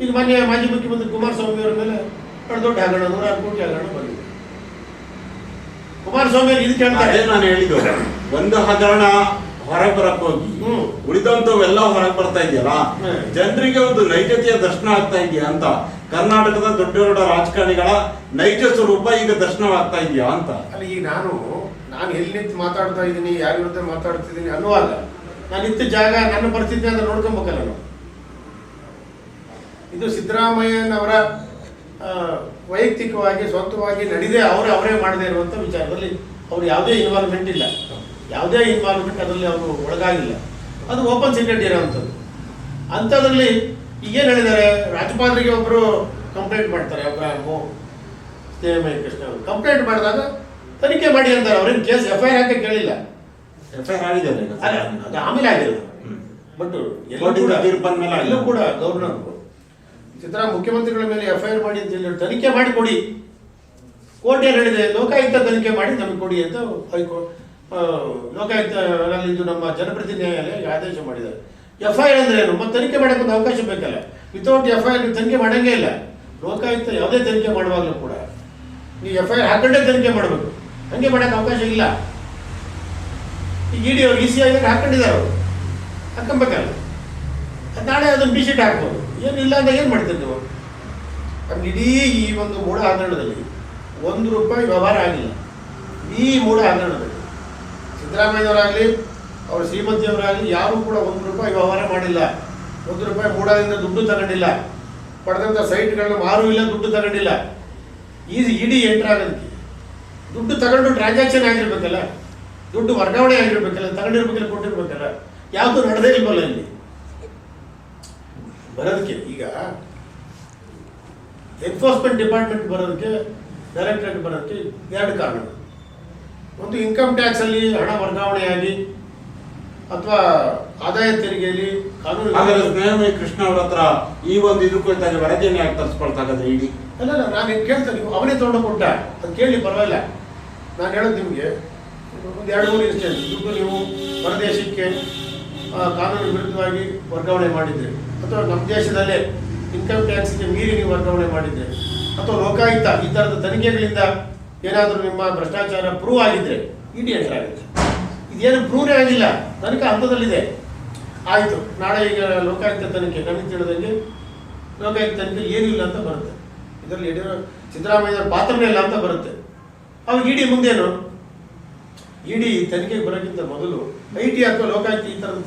ಈಗ ಮಾಜಿ ಮುಖ್ಯಮಂತ್ರಿ ಕುಮಾರಸ್ವಾಮಿ ಅವರ ಮೇಲೆ ದೊಡ್ಡ ಹಗರಣ, 106 ಕೋಟಿ ಹಗರಣ ಬಂದಿದೆ. ಕುಮಾರಸ್ವಾಮಿ ಅವರು ಇದಕ್ಕೆ ಹೇಳ್ತಾರೆ, ನಾನು ಹೇಳಿದ್ದು ಒಂದು ಹಗರಣ ಹೊರಗೆ ಬರಕ್ ಹೋಗಿ ಉಳಿದಂತವೆಲ್ಲ ಹೊರಗೆ ಬರ್ತಾ ಇದೆಯಲ್ಲ, ಜನರಿಗೆ ಒಂದು ನೈಜತೆಯ ದರ್ಶನ ಆಗ್ತಾ ಇದೆಯಾ ಅಂತ. ಕರ್ನಾಟಕದ ದೊಡ್ಡ ದೊಡ್ಡ ರಾಜಕಾರಣಿಗಳ ನೈಜ ಸ್ವರೂಪ ಈಗ ದರ್ಶನವಾಗ್ತಾ ಇದೆಯಾ ಅಂತ. ಅಲ್ಲಿ ಈಗ ನಾನು ಎಲ್ಲಿ ನಿಂತು ಮಾತಾಡ್ತಾ ಇದ್ದೀನಿ, ಯಾರ ವಿರುದ್ಧ ಮಾತಾಡ್ತಿದ್ದೀನಿ ಅನ್ನುವಾಗ ನಾನು ನಿಂತ ಜಾಗ ನನ್ನ ಪರಿಸ್ಥಿತಿ ಅಂತ ನೋಡ್ಕೊಬೇಕಲ್ಲ ನಾವು. ಇದು ಸಿದ್ದರಾಮಯ್ಯನವರ ವೈಯಕ್ತಿಕವಾಗಿ ಸ್ವಂತವಾಗಿ ನಡೆದೇ ಅವರೇ ಮಾಡದೇ ಇರುವಂಥ ವಿಚಾರದಲ್ಲಿ ಅವ್ರು ಯಾವುದೇ ಇನ್ವಾಲ್ವ್ಮೆಂಟ್ ಇಲ್ಲ, ಯಾವುದೇ ಇನ್ವಾಲ್ವ್ಮೆಂಟ್ ಅದರಲ್ಲಿ ಅವರು ಒಳಗಾಗಿಲ್ಲ. ಅದು ಓಪನ್ ಸೀಕ್ರೆಟ್ ಇರೋವಂಥದ್ದು. ಅಂಥದ್ರಲ್ಲಿ ಈಗೇನು ಹೇಳಿದ್ದಾರೆ, ರಾಜ್ಯಪಾಲರಿಗೆ ಒಬ್ಬರು ಕಂಪ್ಲೇಂಟ್ ಮಾಡ್ತಾರೆ, ಸ್ನೇಹಮಯ ಕೃಷ್ಣ ಅವರು ಕಂಪ್ಲೇಂಟ್ ಮಾಡಿದಾಗ ತನಿಖೆ ಮಾಡಿ ಅಂತಾರೆ. ಅವ್ರೇನು ಕೇಸ್ FIR ಹಾಕಿ ಕೇಳಿಲ್ಲ, FIR ಆಗಿದ್ದಾರೆ, ಅದು ಆಮೇಲೆ ಆಗಿರೋದು. ಬಟ್ ಎಲ್ಲೂ ಕೂಡ ಗವರ್ನರ್ ಮುಖ್ಯಮಂತ್ರಿಗಳ ಮೇಲೆ FIR ಮಾಡಿ ಅಂತ ಹೇಳಿ ತನಿಖೆ ಮಾಡಿ ಕೊಡಿ. ಕೋರ್ಟ್ ಏನು ಹೇಳಿದೆ, ಲೋಕಾಯುಕ್ತ ತನಿಖೆ ಮಾಡಿ ನಮಗೆ ಕೊಡಿ ಅಂತ ಲೋಕಾಯುಕ್ತ ಇದು ನಮ್ಮ ಜನಪ್ರತಿನಿಧಿ ನ್ಯಾಯಾಲಯ ಆದೇಶ ಮಾಡಿದ್ದಾರೆ. FIR ಅಂದ್ರೆ ಏನು? ಮತ್ತೆ ತನಿಖೆ ಮಾಡೋಕ್ಕೆ ಒಂದು ಅವಕಾಶ ಬೇಕಲ್ಲ. ವಿತೌಟ್ FIR ತನಿಖೆ ಮಾಡೋಂಗೇ ಇಲ್ಲ. ಲೋಕಾಯುಕ್ತ ಯಾವುದೇ ತನಿಖೆ ಮಾಡುವಾಗಲೂ ಕೂಡ ನೀವು FIR ಹಾಕೊಂಡೇ ತನಿಖೆ ಮಾಡಬೇಕು, ಹಂಗೆ ಮಾಡೋಕ್ಕೆ ಅವಕಾಶ ಇಲ್ಲ. ಈಗ ED ಅವರು ECI ಹಾಕೊಂಡಿದ್ದಾರೆ, ಅವರು ಹಾಕೊಬೇಕಲ್ಲ. ನಾಳೆ ಅದನ್ನು ಬಿ ಶೀಟ್ ಹಾಕ್ಬೋದು. ಏನಿಲ್ಲ ಅಂತ ಏನು ಮಾಡ್ತೀರಿ ನೀವು? ನಮ್ಗೆ ಇಡೀ ಈ ಒಂದು ಮೂಢ ಹಗರಣದಲ್ಲಿ ₹1 ವ್ಯವಹಾರ ಆಗಿಲ್ಲ. ಈ ಮೂಢ ಹಗರಣದಲ್ಲಿ ಸಿದ್ದರಾಮಯ್ಯನವರಾಗಲಿ ಅವ್ರ ಶ್ರೀಮತಿಯವರಾಗಲಿ ಯಾರೂ ಕೂಡ ₹1 ವ್ಯವಹಾರ ಮಾಡಿಲ್ಲ. ₹1 ಮೂಢದಿಂದ ದುಡ್ಡು ತಗೊಂಡಿಲ್ಲ, ಪಡೆದಂಥ ಸೈಟ್ಗಳನ್ನ ಮಾರೂ ಇಲ್ಲ, ದುಡ್ಡು ತಗೊಂಡಿಲ್ಲ. ED ಎಂಟರ್ ಆಗೋದಕ್ಕೆ ದುಡ್ಡು ತಗೊಂಡು ಟ್ರಾನ್ಸಾಕ್ಷನ್ ಆಗಿರ್ಬೇಕಲ್ಲ, ದುಡ್ಡು ವರ್ಗಾವಣೆ ಆಗಿರ್ಬೇಕಲ್ಲ, ತಗೊಂಡಿರ್ಬೇಕಲ್ಲ, ಕೊಟ್ಟಿರ್ಬೇಕಲ್ಲ. ಯಾವುದು ನಡೆದೇ ಇಲ್ವಲ್ಲ ಇಲ್ಲಿ ಬರೋದಕ್ಕೆ. ಈಗ ಎನ್ಫೋರ್ಸ್ಮೆಂಟ್ ಡಿಪಾರ್ಟ್ಮೆಂಟ್ ಬರೋದಕ್ಕೆ, ಡೈರೆಕ್ಟರೇಟ್ ಬರೋದಕ್ಕೆ ಎರಡು ಕಾರಣಗಳು. ಒಂದು ಇನ್ಕಮ್ ಟ್ಯಾಕ್ಸಲ್ಲಿ ಹಣ ವರ್ಗಾವಣೆಯಾಗಿ ಅಥವಾ ಆದಾಯ ತೆರಿಗೆಯಲ್ಲಿ ಕಾನೂನು ಸ್ನೇಹಮಯಿ ಕೃಷ್ಣ ಅವ್ರ ಹತ್ರ ಈ ಒಂದು ಇದ್ರ ಕುರಿತಾಗಿ ವರದಿಯನ್ನು ಯಾಕೆ ತರಿಸ್ಕೊಳ್ತಾ ಇದ್ರಿ? ಅಲ್ಲ ನಾನು ಕೇಳ್ತೇನೆ, ನೀವು ಅವನೇ ತೊಗೊಂಡು ಕೊಟ್ಟ ಅದು ಕೇಳಿ ಪರವಾಗಿಲ್ಲ. ನಾನು ಹೇಳೋದು ನಿಮಗೆ ಒಂದು 2-3 ಇನ್ಸ್ಟೆನ್ಸ್ ದುಡ್ಡು ನೀವು ಹೊರದೇಶಕ್ಕೆ ಕಾನೂನು ವಿರುದ್ಧವಾಗಿ ವರ್ಗಾವಣೆ ಮಾಡಿದ್ರೆ, ಅಥವಾ ನಮ್ಮ ದೇಶದಲ್ಲೇ ಇನ್ಕಮ್ ಟ್ಯಾಕ್ಸ್ಗೆ ಮೀರಿ ನೀವು ವರ್ಗಾವಣೆ ಮಾಡಿದ್ರೆ, ಅಥವಾ ಲೋಕಾಯುಕ್ತ ಈ ಥರದ ತನಿಖೆಗಳಿಂದ ಏನಾದರೂ ನಿಮ್ಮ ಭ್ರಷ್ಟಾಚಾರ ಪ್ರೂವ್ ಆಗಿದ್ರೆ ಇಡಿ ಎಂಟರ್ ಆಗುತ್ತೆ. ಇದೇನು ಪ್ರೂವ್ನೇ ಆಗಿಲ್ಲ, ತನಿಖೆ ಹಂತದಲ್ಲಿದೆ. ಆಯಿತು, ನಾಳೆ ಈಗ ಲೋಕಾಯುಕ್ತ ತನಿಖೆ ನಮಗೆ ತಿಳಿದಂಗೆ ಲೋಕಾಯುಕ್ತ ತನಿಖೆ ಏನಿಲ್ಲ ಅಂತ ಬರುತ್ತೆ. ಇದರಲ್ಲಿ ಸಿದ್ದರಾಮಯ್ಯ ಪಾತ್ರನೇ ಇಲ್ಲ ಅಂತ ಬರುತ್ತೆ. ಅವಾಗ ಇಡಿ ಮುಂದೇನು? ಇಡಿ ತನಿಖೆಗೆ ಬರೋಕ್ಕಿಂತ ಮೊದಲು IT ಅಥವಾ ಲೋಕಾಯುಕ್ತ ಈ ಥರದ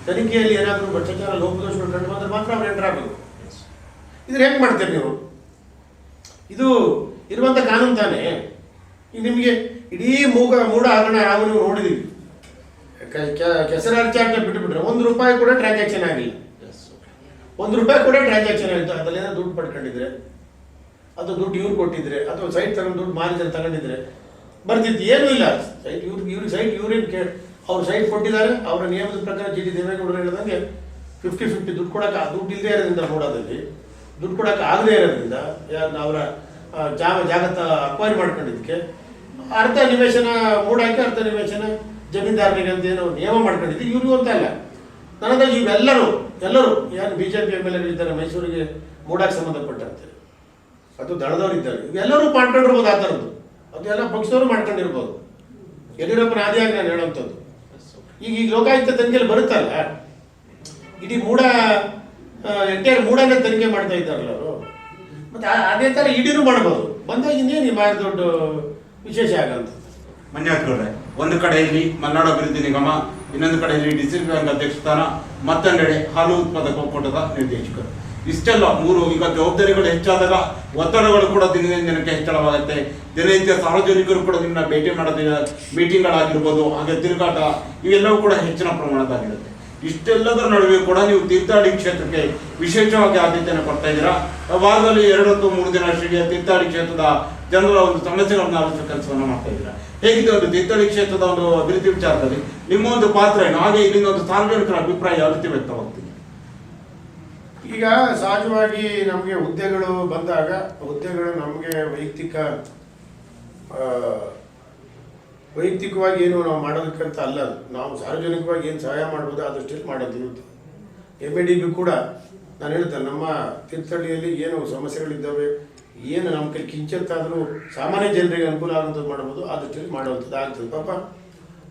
ತನಿಖೆಯಲ್ಲಿ ಏನಾದರೂ ಭ್ರಷ್ಟಾಚಾರ ಲೋಪದೋಷಗಳು ಕಂಡು ಬಂದರೆ ಮಾತ್ರ ಅವ್ರು ಎಂಟರ್ ಆಗಬೇಕು. ಇದ್ರ ಹೆಂಗೆ ಮಾಡ್ತೀರಿ ನೀವು? ಇದು ಇರುವಂಥ ಕಾನೂನು ತಾನೇ. ಈಗ ನಿಮಗೆ ಇಡೀ ಮೂಡ ಹಗರಣ ನಾವು ನೀವು ನೋಡಿದ್ದೀವಿ. ಕೆಸರಾಚಾಟ ಬಿಟ್ಟುಬಿಟ್ರೆ ₹1 ಕೂಡ ಟ್ರಾನ್ಸಾಕ್ಷನ್ ಆಗಿಲ್ಲ. ₹1 ಕೂಡ ಟ್ರಾನ್ಸಾಕ್ಷನ್ ಆಯಿತು. ಅದರಲ್ಲೇನೋ ದುಡ್ಡು ಪಡ್ಕೊಂಡಿದ್ರೆ, ಅಥವಾ ದುಡ್ಡು ಇವ್ರು ಕೊಟ್ಟಿದ್ರೆ, ಅಥವಾ ಸೈಟ್ ತಗೊಂಡು ದುಡ್ಡು ಮಾರಿದ್ರೆ ತಗೊಂಡಿದ್ರೆ ಬರ್ತಿತ್ತು. ಏನೂ ಇಲ್ಲ. ಸೈಟ್ ಇವ್ರೇನು ಅವ್ರು ಸೈಟ್ ಕೊಟ್ಟಿದ್ದಾರೆ. ಅವರ ನಿಯಮದ ಪ್ರಕಾರ GD ದೇವೇಗೌಡರು ಹೇಳಿದಂಗೆ 50-50 ದುಡ್ಡು ಕೊಡೋಕೆ, ದುಡ್ಡು ಇಲ್ಲದೆ ಇರೋದ್ರಿಂದ ಮೂಡೋದಲ್ಲಿ ದುಡ್ಡು ಕೊಡೋಕೆ ಆಗದೇ ಇರೋದ್ರಿಂದ ಅವರ ಜಾಗತ್ತ ಅಕ್ವೈರ್ ಮಾಡ್ಕೊಂಡಿದ್ದಕ್ಕೆ ಅರ್ಧ ನಿವೇಶನ ಮೂಡಾಕಿ ಅರ್ಧ ನಿವೇಶನ ಜಮೀನ್ದಾರನಿಗೆ ಅಂತ ಏನೋ ನಿಯಮ ಮಾಡ್ಕೊಂಡಿದ್ದು. ಇವ್ರಿಗೂ ಅಂತ ಅಲ್ಲ, ನನಗೆ ಇವೆಲ್ಲರೂ ಏನು BJP MLAಗಳಿದ್ದಾರೆ ಮೈಸೂರಿಗೆ ಮೂಡಾಕ್ಕೆ ಸಂಬಂಧಪಟ್ಟಂತೆ, ಅದು ದಳದವ್ರು ಇದ್ದಾರೆ, ಇವೆಲ್ಲರೂ ಮಾಡ್ಕೊಂಡಿರ್ಬೋದು. ಆ ಥರದ್ದು ಅದು ಎಲ್ಲ ಪಕ್ಷದವರು ಮಾಡ್ಕೊಂಡಿರ್ಬೋದು. ಯಡಿಯೂರಪ್ಪನ ಆದಿಯಾಗಿ ನಾನು ಹೇಳೋಂಥದ್ದು. ಈಗ ಲೋಕಾಯುಕ್ತ ತನಿಖೆಯಲ್ಲಿ ಬರುತ್ತಲ್ಲ, ಇಡೀ ಎಂಟೈರ್ ಮೂಡನೇ ತನಿಖೆ ಮಾಡ್ತಾ ಇದ್ದಾರಲ್ಲ ಅವರು. ಮತ್ತು ಅದೇ ಥರ ಇಡಿನೂ ಮಾಡ್ಬೋದು. ಬಂದಾಗ ಇನ್ನೇನು ಭಾಳ ದೊಡ್ಡ ವಿಶೇಷ ಆಗಂತ. ಮಂಜುನಾಥ್, ಒಂದು ಕಡೆಯಲ್ಲಿ ಮಲೆನಾಡು ಅಭಿವೃದ್ಧಿ ನಿಗಮ, ಇನ್ನೊಂದು ಕಡೆಯಲ್ಲಿ ಡಿಸಿಲ್ ಬ್ಯಾಂಕ್ ಅಧ್ಯಕ್ಷ ಸ್ಥಾನ, ಮತ್ತೊಂದೆಡೆ ಹಾಲು ಉತ್ಪಾದಕ ಒಕ್ಕೂಟದ ನಿರ್ದೇಶಕರು. ಇಷ್ಟೆಲ್ಲ 3 ಈಗ ಜವಾಬ್ದಾರಿಗಳು ಹೆಚ್ಚಾದಾಗ ಒತ್ತಡಗಳು ಕೂಡ ದಿನಕ್ಕೆ ಹೆಚ್ಚಳವಾಗುತ್ತೆ. ದಿನನಿತ್ಯ ಸಾರ್ವಜನಿಕರು ಕೂಡ ನಿಮ್ಮನ್ನ ಭೇಟಿ ಮಾಡೋದಿಲ್ಲ, ಮೀಟಿಂಗ್ಗಳಾಗಿರ್ಬೋದು, ಹಾಗೆ ತಿರುಗಾಟ ಇವೆಲ್ಲವೂ ಕೂಡ ಹೆಚ್ಚಿನ ಪ್ರಮಾಣದಾಗಿರುತ್ತೆ. ಇಷ್ಟೆಲ್ಲದರ ನಡುವೆ ಕೂಡ ನೀವು ತೀರ್ಥಹಳ್ಳಿ ಕ್ಷೇತ್ರಕ್ಕೆ ವಿಶೇಷವಾಗಿ ಆದ್ಯತೆಯನ್ನು ಕೊಡ್ತಾ ಇದ್ದೀರಾ. ವಾರದಲ್ಲಿ 2 ಅಥವಾ 3 ದಿನ ಅಷ್ಟಿಗೆ ತೀರ್ಥಹಳ್ಳಿ ಕ್ಷೇತ್ರದ ಜನರ ಒಂದು ಸಮಸ್ಯೆಗಳನ್ನ ಆಲಿಸುವ ಕೆಲಸವನ್ನು ಮಾಡ್ತಾ ಇದ್ದೀರಾ. ಹೇಗಿದೆ ಒಂದು ತೀರ್ಥಹಳ್ಳಿ ಕ್ಷೇತ್ರದ ಒಂದು ಅಭಿವೃದ್ಧಿ ವಿಚಾರದಲ್ಲಿ ನಿಮ್ಮ ಒಂದು ಪಾತ್ರ ಏನು? ಹಾಗೆ ಇಲ್ಲಿನ ಒಂದು ಸಾರ್ವಜನಿಕರ ಅಭಿಪ್ರಾಯ ಯಾವ ರೀತಿ ವ್ಯಕ್ತವಾಗ್ತಿದೆ? ಈಗ ಸಹಜವಾಗಿ ನಮಗೆ ಹುದ್ದೆಗಳು ಬಂದಾಗ ಹುದ್ದೆಗಳು ನಮಗೆ ವೈಯಕ್ತಿಕವಾಗಿ ಏನು ನಾವು ಮಾಡೋದಕ್ಕಂತ ಅಲ್ಲ. ನಾವು ಸಾರ್ವಜನಿಕವಾಗಿ ಏನು ಸಹಾಯ ಮಾಡ್ಬೋದು ಆದಷ್ಟು ಮಾಡೋದು ಇರುತ್ತೆ. MADB ಕೂಡ ನಾನು ಹೇಳ್ತೇನೆ, ನಮ್ಮ ತೀರ್ಥಹಳ್ಳಿಯಲ್ಲಿ ಏನು ಸಮಸ್ಯೆಗಳಿದ್ದಾವೆ, ಏನು ನಮ್ಮ ಕೈ ಕಿಂಚಿತ್ತಾದರೂ ಸಾಮಾನ್ಯ ಜನರಿಗೆ ಅನುಕೂಲ ಆಗುವಂಥದ್ದು ಮಾಡ್ಬೋದು, ಆದಷ್ಟು ಮಾಡುವಂಥದ್ದು ಆಗ್ತದೆ. ಪಾಪ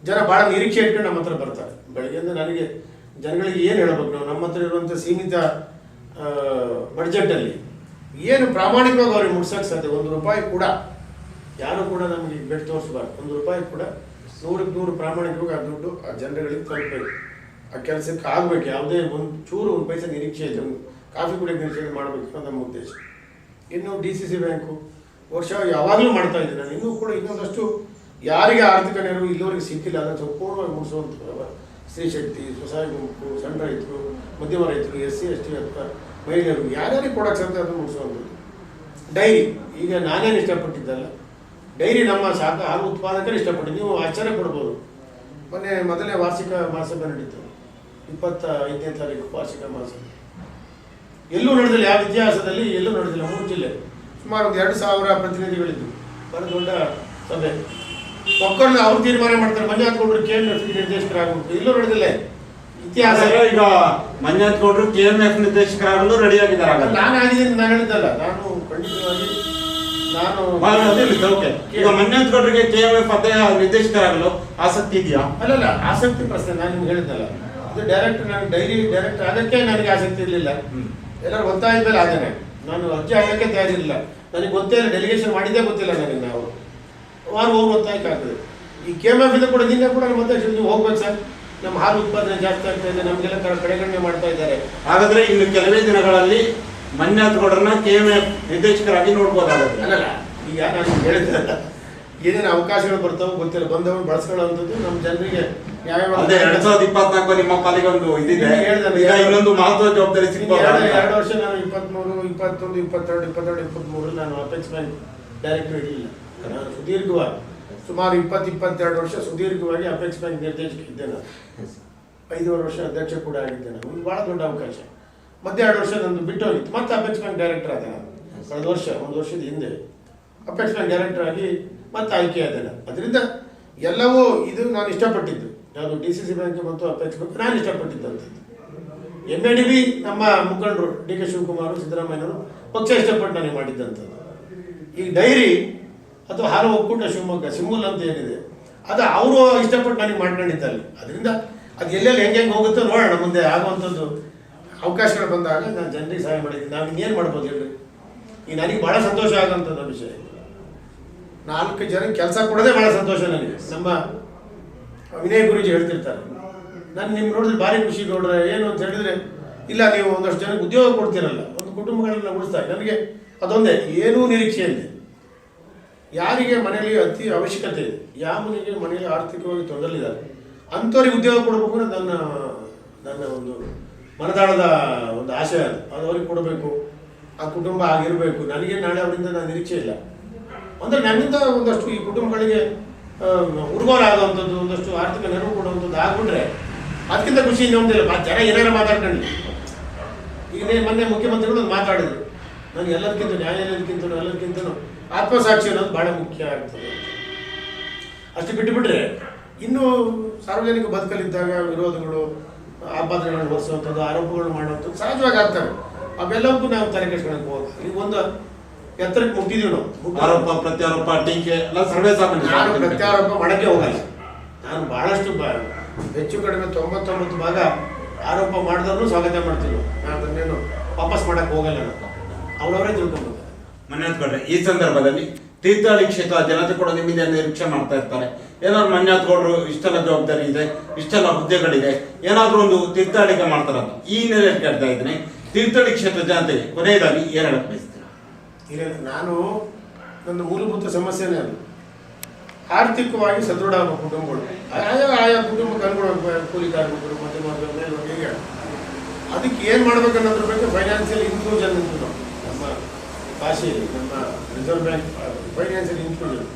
ಜನ ಭಾಳ ನಿರೀಕ್ಷೆ ಇಟ್ಕೊಂಡು ನಮ್ಮ ಹತ್ರ ಬರ್ತಾರೆ. ಬೆಳಗ್ಗೆಯಿಂದ ನನಗೆ ಜನಗಳಿಗೆ ಏನು ಹೇಳ್ಬೇಕು, ನಾವು ನಮ್ಮ ಹತ್ರ ಇರುವಂಥ ಸೀಮಿತ ಬಡ್ಜೆಟಲ್ಲಿ ಏನು ಪ್ರಾಮಾಣಿಕವಾಗಿ ಅವ್ರಿಗೆ ಮುಟ್ಸೋಕ್ಕೆ ಸಾಧ್ಯ. ₹1 ಕೂಡ ಯಾರು ಕೂಡ ನಮಗೆ ಬೆಟ್ಟು ತೋರಿಸ್ಬಾರ್ದು. ₹1 ಕೂಡ 100ಕ್ಕೆ 100 ಪ್ರಾಮಾಣಿಕವಾಗಿ ಆ ದುಡ್ಡು ಆ ಜನರುಗಳಿಗೆ ತಲುಪಬೇಕು. ಆ ಕೆಲಸಕ್ಕೆ ಆಗಬೇಕು. ಯಾವುದೇ ಒಂದು ಚೂರು ಒಂದು ಪೈಸೆ ನಿರೀಕ್ಷೆ ಇಲ್ಲ. ಒಂದು ಕಾಫಿ ಕುಡಿಯೋಕ್ಕೆ ನಿರೀಕ್ಷೆ ಮಾಡಬೇಕು ಅನ್ನೋ ನಮ್ಮ ಉದ್ದೇಶ. ಇನ್ನು DCC ಬ್ಯಾಂಕು ವರ್ಷ ಯಾವಾಗಲೂ ಮಾಡ್ತಾ ಇದ್ದೀನಿ ನಾನು. ಇನ್ನೂ ಕೂಡ ಇನ್ನೊಂದಷ್ಟು ಯಾರಿಗೆ ಆರ್ಥಿಕ ನೆರವು ಇಲ್ಲಿವರೆಗೆ ಸಿಕ್ಕಿಲ್ಲ ಅದನ್ನು ಸಂಪೂರ್ಣವಾಗಿ ಮುಗಿಸುವಂಥ ಸ್ತ್ರೀ ಶಕ್ತಿ, ಸ್ವಸಹಾಯ ಗುಂಪು, ಸಣ್ಣ ರೈತರು, ಮಧ್ಯಮ ರೈತರು, SC ST ಅಥವಾ ಮಹಿಳೆಯರು ಯಾರ್ಯಾರಿಗೆ ಕೊಡೋಕ್ಕೆ ಸಾಧ್ಯ ಅದನ್ನು ಮುಗಿಸುವಂಥದ್ದು. ಡೈರಿ ಈಗ ನಾನೇನು ಇಷ್ಟಪಟ್ಟಿದ್ದಲ್ಲ, ಡೈರಿ ನಮ್ಮ ಹಾಲು ಉತ್ಪಾದಕರು ಇಷ್ಟಪಟ್ಟು ನೀವು ಆಶ್ಚರ್ಯ ಪಡ್ಬೋದು. ಮೊದಲನೇ ವಾರ್ಷಿಕ ಮಹಾಸಭೆ ನಡೀತು, 25ನೇ ತಾರೀಕು ವಾರ್ಷಿಕ ಮಹಾಸಭೆ. ಎಲ್ಲೂ ನಡೆದಿಲ್ಲ, ಯಾವ ಇತಿಹಾಸದಲ್ಲಿ ಎಲ್ಲೂ ನಡೆದಿಲ್ಲ. 3 ಜಿಲ್ಲೆ ಸುಮಾರು ಒಂದು 2,000 ಪ್ರತಿನಿಧಿಗಳಿದ್ದು ಬಹಳ ದೊಡ್ಡ ಸಭೆ. ಒಕ್ಕರ್ನ ಅವ್ರು ತೀರ್ಮಾನ ಮಾಡ್ತಾರೆ, ಮಂಜುನಾಥ್ ಗೌಡರು KMF ನಿರ್ದೇಶಕರಾಗಬೇಕು. ಎಲ್ಲೂ ನಡೆದಿಲ್ಲ ಇತಿಹಾಸ. ಈಗ ಮಂಜುನಾಥ್ ಗೌಡರು KMF ನಿರ್ದೇಶಕರಾಗಲು ರೆಡಿ ಆಗಿದ್ದಾರೆ. ನಾನು ಆಗಿದ್ದೀನಿ, ನಾನು ಹೇಳಿದ್ದಲ್ಲ. ನಾನು ಖಂಡಿತವಾಗಿ ಈಗ ಮಂಜುನಾಥ್ ಗೌಡರಿಗೆ KMF ನಿರ್ದೇಶಕರಾಗಲು ಆಸಕ್ತಿ ಇದೆಯಾ? ಅಲ್ಲಲ್ಲ, ಆಸಕ್ತಿ ಪ್ರಶ್ನೆ ನಾನು ನಿಮ್ಗೆ ಹೇಳಿದ್ದಲ್ಲ. ಇದು ಡೈರೆಕ್ಟ್ ನಾನು ಡೈರಿ ಡೈರೆಕ್ಟ್ ಆಗಕ್ಕೆ ನನಗೆ ಆಸಕ್ತಿ ಇರಲಿಲ್ಲ. ಎಲ್ಲರೂ ಒತ್ತಾಯದ ಮೇಲೆ ಆದೇನೆ. ನಾನು ಅರ್ಜಿ ಹಾಕಕ್ಕೆ ತಯಾರಿರಲಿಲ್ಲ. ನನಗೆ ಗೊತ್ತೇ ಇಲ್ಲ, ಡೆಲಿಗೇಷನ್ ಮಾಡಿದ್ದೇ ಗೊತ್ತಿಲ್ಲ ನನಗೆ. ನಾವು ಹೋಗಿ ಒತ್ತಾಯಕ್ಕೆ ಆಗ್ತದೆ. ಈ KMF ಕೂಡ ನಿನ್ನೆ ಕೂಡ ನಮ್ಮ ಅಧ್ಯಕ್ಷರು ನೀವು ಹೋಗ್ಬೇಕು ಸರ್, ನಮ್ಮ ಹಾಲು ಉತ್ಪಾದನೆ ಜಾಸ್ತಿ ಆಗ್ತಾ ಇದೆ, ನಮಗೆಲ್ಲ ಕಡೆಗಣನೆ ಮಾಡ್ತಾ ಇದ್ದಾರೆ. ಹಾಗಾದ್ರೆ ಇನ್ನು ಕೆಲವೇ ದಿನಗಳಲ್ಲಿ ಮಂಜುನಾಥ್ ಗೌಡರನ್ನ KMF ನಿರ್ದೇಶಕರಾಗಿ ನೋಡ್ಬೋದಾಗುತ್ತೆ. ಅಲ್ಲಲ್ಲ, ಈಗ ನಾನು ಹೇಳಿದ್ರಲ್ಲ, ಏನೇನು ಅವಕಾಶಗಳು ಬರ್ತಾವೆ ಗೊತ್ತಿಲ್ಲ, ಬಂದವನು ಬಳಸ್ಕೊಳ್ಳೋವಂಥದ್ದು ನಮ್ಮ ಜನರಿಗೆ ಅದೇ 2024 ನಿಮ್ಮ ಪಾಲಿಗೆ ಒಂದು ಇದಿದೆ. ಈಗ ಇನ್ನೊಂದು ಮಹತ್ವ ಜವಾಬ್ದಾರಿ ಸಿಗ್ಬೋದು. 2 ವರ್ಷ ನಾನು 23, 21, 22, 23 ನಾನು ಅಪೆಕ್ಸ್ ಬ್ಯಾಂಕ್ ಡೈರೆಕ್ಟರ್ ಇರಲಿಲ್ಲ. ನಾನು ಸುದೀರ್ಘವಾಗಿ ಸುಮಾರು 22 ವರ್ಷ ಸುದೀರ್ಘವಾಗಿ ಅಪೆಕ್ಸ್ ಬ್ಯಾಂಕ್ ನಿರ್ದೇಶಕ ಇದ್ದೆ. ನಾನು 5 ವರ್ಷ ಅಧ್ಯಕ್ಷ ಕೂಡ ಆಗಿದ್ದೆ. ನಾನು ಒಂದು ಭಾಳ ದೊಡ್ಡ ಅವಕಾಶ. ಮತ್ತೆ 2 ವರ್ಷ ನಂದು ಬಿಟ್ಟು ಹೋಗಿತ್ತು. ಮತ್ತೆ ಅಪೆಕ್ಸ್ ಬ್ಯಾಂಕ್ ಡೈರೆಕ್ಟರ್ ಆದ ನಾನು ಕಳೆದ ವರ್ಷ, 1 ವರ್ಷದ ಹಿಂದೆ ಅಪೆಕ್ಸ್ ಬ್ಯಾಂಕ್ ಡೈರೆಕ್ಟರ್ ಆಗಿ ಮತ್ತೆ ಆಯ್ಕೆ ಆದ ನಾನು. ಅದರಿಂದ ಎಲ್ಲವೂ ಇದು ನಾನು ಇಷ್ಟಪಟ್ಟಿದ್ದು. ಯಾವುದು DCC ಬ್ಯಾಂಕ್ ಮತ್ತು ಅಪೆಕ್ಸ್ ಬ್ಯಾಂಕ್ ನಾನು ಇಷ್ಟಪಟ್ಟಿದ್ದಂಥದ್ದು. MADB ನಮ್ಮ ಮುಖಂಡರು DK ಶಿವಕುಮಾರ್, ಸಿದ್ದರಾಮಯ್ಯನವರು ಪಕ್ಷ ಇಷ್ಟಪಟ್ಟು ನನಗೆ ಮಾಡಿದ್ದಂಥದ್ದು. ಈಗ ಡೈರಿ ಅಥವಾ ಹಾಲು ಒಕ್ಕೂಟ ಶಿವಮೊಗ್ಗ ಸಿಮೂಲ್ ಅಂತ ಏನಿದೆ ಅದು ಅವರು ಇಷ್ಟಪಟ್ಟು ನನಗೆ ಮಾಡ್ಕೊಂಡಿದ್ದಾರೆ. ಅದರಿಂದ ಅದು ಎಲ್ಲೆಲ್ಲಿ ಹೆಂಗೆ ಹೋಗುತ್ತೋ ನೋಡೋಣ. ಮುಂದೆ ಆಗುವಂಥದ್ದು ಅವಕಾಶಗಳು ಬಂದಾಗ ನಾನು ಜನರಿಗೆ ಸಹಾಯ ಮಾಡಿದ್ದೀನಿ. ನಾವು ಇನ್ನೇನು ಮಾಡ್ಬೋದು ಹೇಳಿ. ಈಗ ನನಗೆ ಭಾಳ ಸಂತೋಷ ಆಗೋಂಥದ್ದು ವಿಷಯ, 4 ಜನಕ್ಕೆ ಕೆಲಸ ಕೊಡೋದೇ ಭಾಳ ಸಂತೋಷ ನನಗೆ. ನಮ್ಮ ವಿನಯ್ ಗುರೂಜಿ ಹೇಳ್ತಿರ್ತಾರೆ, ನಾನು ನಿಮ್ಮ ನೋಡಿದ್ರೆ ಭಾರಿ ಖುಷಿ ನೋಡ್ರೆ ಏನು ಅಂತ ಹೇಳಿದ್ರೆ, ಇಲ್ಲ ನೀವು ಒಂದಷ್ಟು ಜನಕ್ಕೆ ಉದ್ಯೋಗ ಕೊಡ್ತೀರಲ್ಲ, ಒಂದು ಕುಟುಂಬಗಳನ್ನ ಉಳಿಸ್ತಾರೆ. ನನಗೆ ಅದೊಂದೇ, ಏನೂ ನಿರೀಕ್ಷೆ ಇದೆ. ಯಾರಿಗೆ ಮನೆಯಲ್ಲಿ ಅತಿ ಅವಶ್ಯಕತೆ ಇದೆ, ಯಾವನಿಗೆ ಮನೆಯಲ್ಲಿ ಆರ್ಥಿಕವಾಗಿ ತೊಂದರೆಯಿದ್ದಾರೆ ಅಂಥವ್ರಿಗೆ ಉದ್ಯೋಗ ಕೊಡಬೇಕು ಅನ್ನೋದು ನನ್ನ ಒಂದು ಮನದಾಳದ ಒಂದು ಆಶಯ. ಅದು ಅವ್ರಿಗೆ ಕೊಡಬೇಕು, ಆ ಕುಟುಂಬ ಆಗಿರಬೇಕು. ನನಗೆ ನಾಳೆ ಅವರಿಂದ ನಾನು ನಿರೀಕ್ಷೆ ಇಲ್ಲ. ಅಂದರೆ ನನ್ನಿಂದ ಒಂದಷ್ಟು ಈ ಕುಟುಂಬಗಳಿಗೆ ಹುಡುಗರಾಗುವಂಥದ್ದು, ಒಂದಷ್ಟು ಆರ್ಥಿಕ ನೆರವು ಕೊಡುವಂಥದ್ದು ಆಗ್ಬಿಟ್ರೆ ಅದಕ್ಕಿಂತ ಖುಷಿ ಇನ್ನೊಂದಿಲ್ಲ. ಜನ ಏನಾರು ಮಾತಾಡ್ಕೊಳ್ಳಿ. ಈಗ ಮೊನ್ನೆ ಮುಖ್ಯಮಂತ್ರಿಗಳು ಮಾತಾಡಿದ್ರು, ನಾನು ಎಲ್ಲದಕ್ಕಿಂತ ನ್ಯಾಯಾಲಯಕ್ಕಿಂತಲೂ ಎಲ್ಲದಕ್ಕಿಂತಲೂ ಆತ್ಮಸಾಕ್ಷಿ ಅನ್ನೋದು ಭಾಳ ಮುಖ್ಯ ಆಗ್ತದೆ. ಅಷ್ಟು ಬಿಟ್ಟುಬಿಟ್ರೆ ಇನ್ನೂ ಸಾರ್ವಜನಿಕ ಬದುಕಲಿದ್ದಾಗ ವಿರೋಧಗಳು, ಆಪಾದನೆಗಳನ್ನು ಹೊರಿಸುವಂಥದ್ದು, ಆರೋಪಗಳು ಮಾಡುವಂಥದ್ದು ಸಹಜವಾಗಿ ಆಗ್ತವೆ. ಅವೆಲ್ಲವಕ್ಕೂ ನಾವು ತಲೆ ಕೆಡಿಸ್ಕೊಳ್ಳೋಕೆ ಹೋಗೋದು. ಈಗ ಒಂದು ಎತ್ತರಕ್ಕೆ ಮುಟ್ಟಿದೀವಿ ನಾವು. ಆರೋಪ ಪ್ರತ್ಯಾರೋಪ ಟೀಕೆ ಎಲ್ಲ ಸರ್ವೇ ಸಾಮಾನ್ಯ. ನಾನು ಪ್ರತ್ಯಾರೋಪ ಮಾಡೋಕ್ಕೆ ಹೋಗಲ್ಲ. ನಾನು ಬಹಳಷ್ಟು ಹೆಚ್ಚು ಕಡಿಮೆ 99 ಭಾಗ ಆರೋಪ ಮಾಡಿದವ್ರು ಸ್ವಾಗತ ಮಾಡ್ತೀವಿ. ನಾನು ಅದನ್ನೇನು ವಾಪಸ್ ಮಾಡಕ್ಕೆ ಹೋಗಲ್ಲ. ನಾನು ಅವರವರೇ ತಿಳ್ಕೊಬೋದು. ಮಂಜುನಾಥ್ ಈ ಸಂದರ್ಭದಲ್ಲಿ ತೀರ್ಥಹಳ್ಳಿ ಕ್ಷೇತ್ರ ಜನತೆ ಕೂಡ ನಿಮ್ಮಿಂದ ನಿರೀಕ್ಷೆ ಮಾಡ್ತಾ ಇರ್ತಾರೆ. ಏನಾದ್ರು ಮಂಜುನಾಥ್ ಗೌಡರು ಇಷ್ಟೆಲ್ಲ ಜವಾಬ್ದಾರಿ ಇದೆ, ಇಷ್ಟೆಲ್ಲ ಹುದ್ದೆಗಳಿದೆ, ಏನಾದರೂ ಒಂದು ತೀರ್ಥಹಳ್ಳಿಗೆ ಮಾಡ್ತಾರಂತ ಈ ನೆಲೆಯಲ್ಲಿ ಕೇಳ್ತಾ ಇದ್ದೀನಿ. ತೀರ್ಥಹಳ್ಳಿ ಕ್ಷೇತ್ರ ಜನತೆಗೆ ಕೊನೆಯದಾಗಿ ಏನು ಹೇಳಕ್ ಬಯಸ್ತೀರಾ? ಇಲ್ಲ, ನಾನು ನನ್ನ ಮೂಲಭೂತ ಸಮಸ್ಯೆನೇ ಅದು. ಆರ್ಥಿಕವಾಗಿ ಸದೃಢ ಆಗೋ ಕುಟುಂಬಗಳು, ಆಯಾ ಕುಟುಂಬಕ್ಕೆ ಅನುಗುಣವಾಗಿ ಕೂಲಿ ಕಾರ್ಮಿಕರು, ಮಧ್ಯಮ ಮೇಲ್ವರ್ಗೀಯ, ಅದಕ್ಕೆ ಏನು ಮಾಡ್ಬೇಕನ್ನೋದ್ರ ಬಗ್ಗೆ ಫೈನಾನ್ಷಿಯಲ್ ಇನ್ಕ್ಲೂಷನ್ ಅಂತ ನಾವು ನಮ್ಮ ಭಾಷೆಯಲ್ಲಿ, ನಮ್ಮ ರಿಸರ್ವ್ ಬ್ಯಾಂಕ್ ಫೈನಾನ್ಷಿಯಲ್ ಇನ್ಕ್ಲೂಷನ್,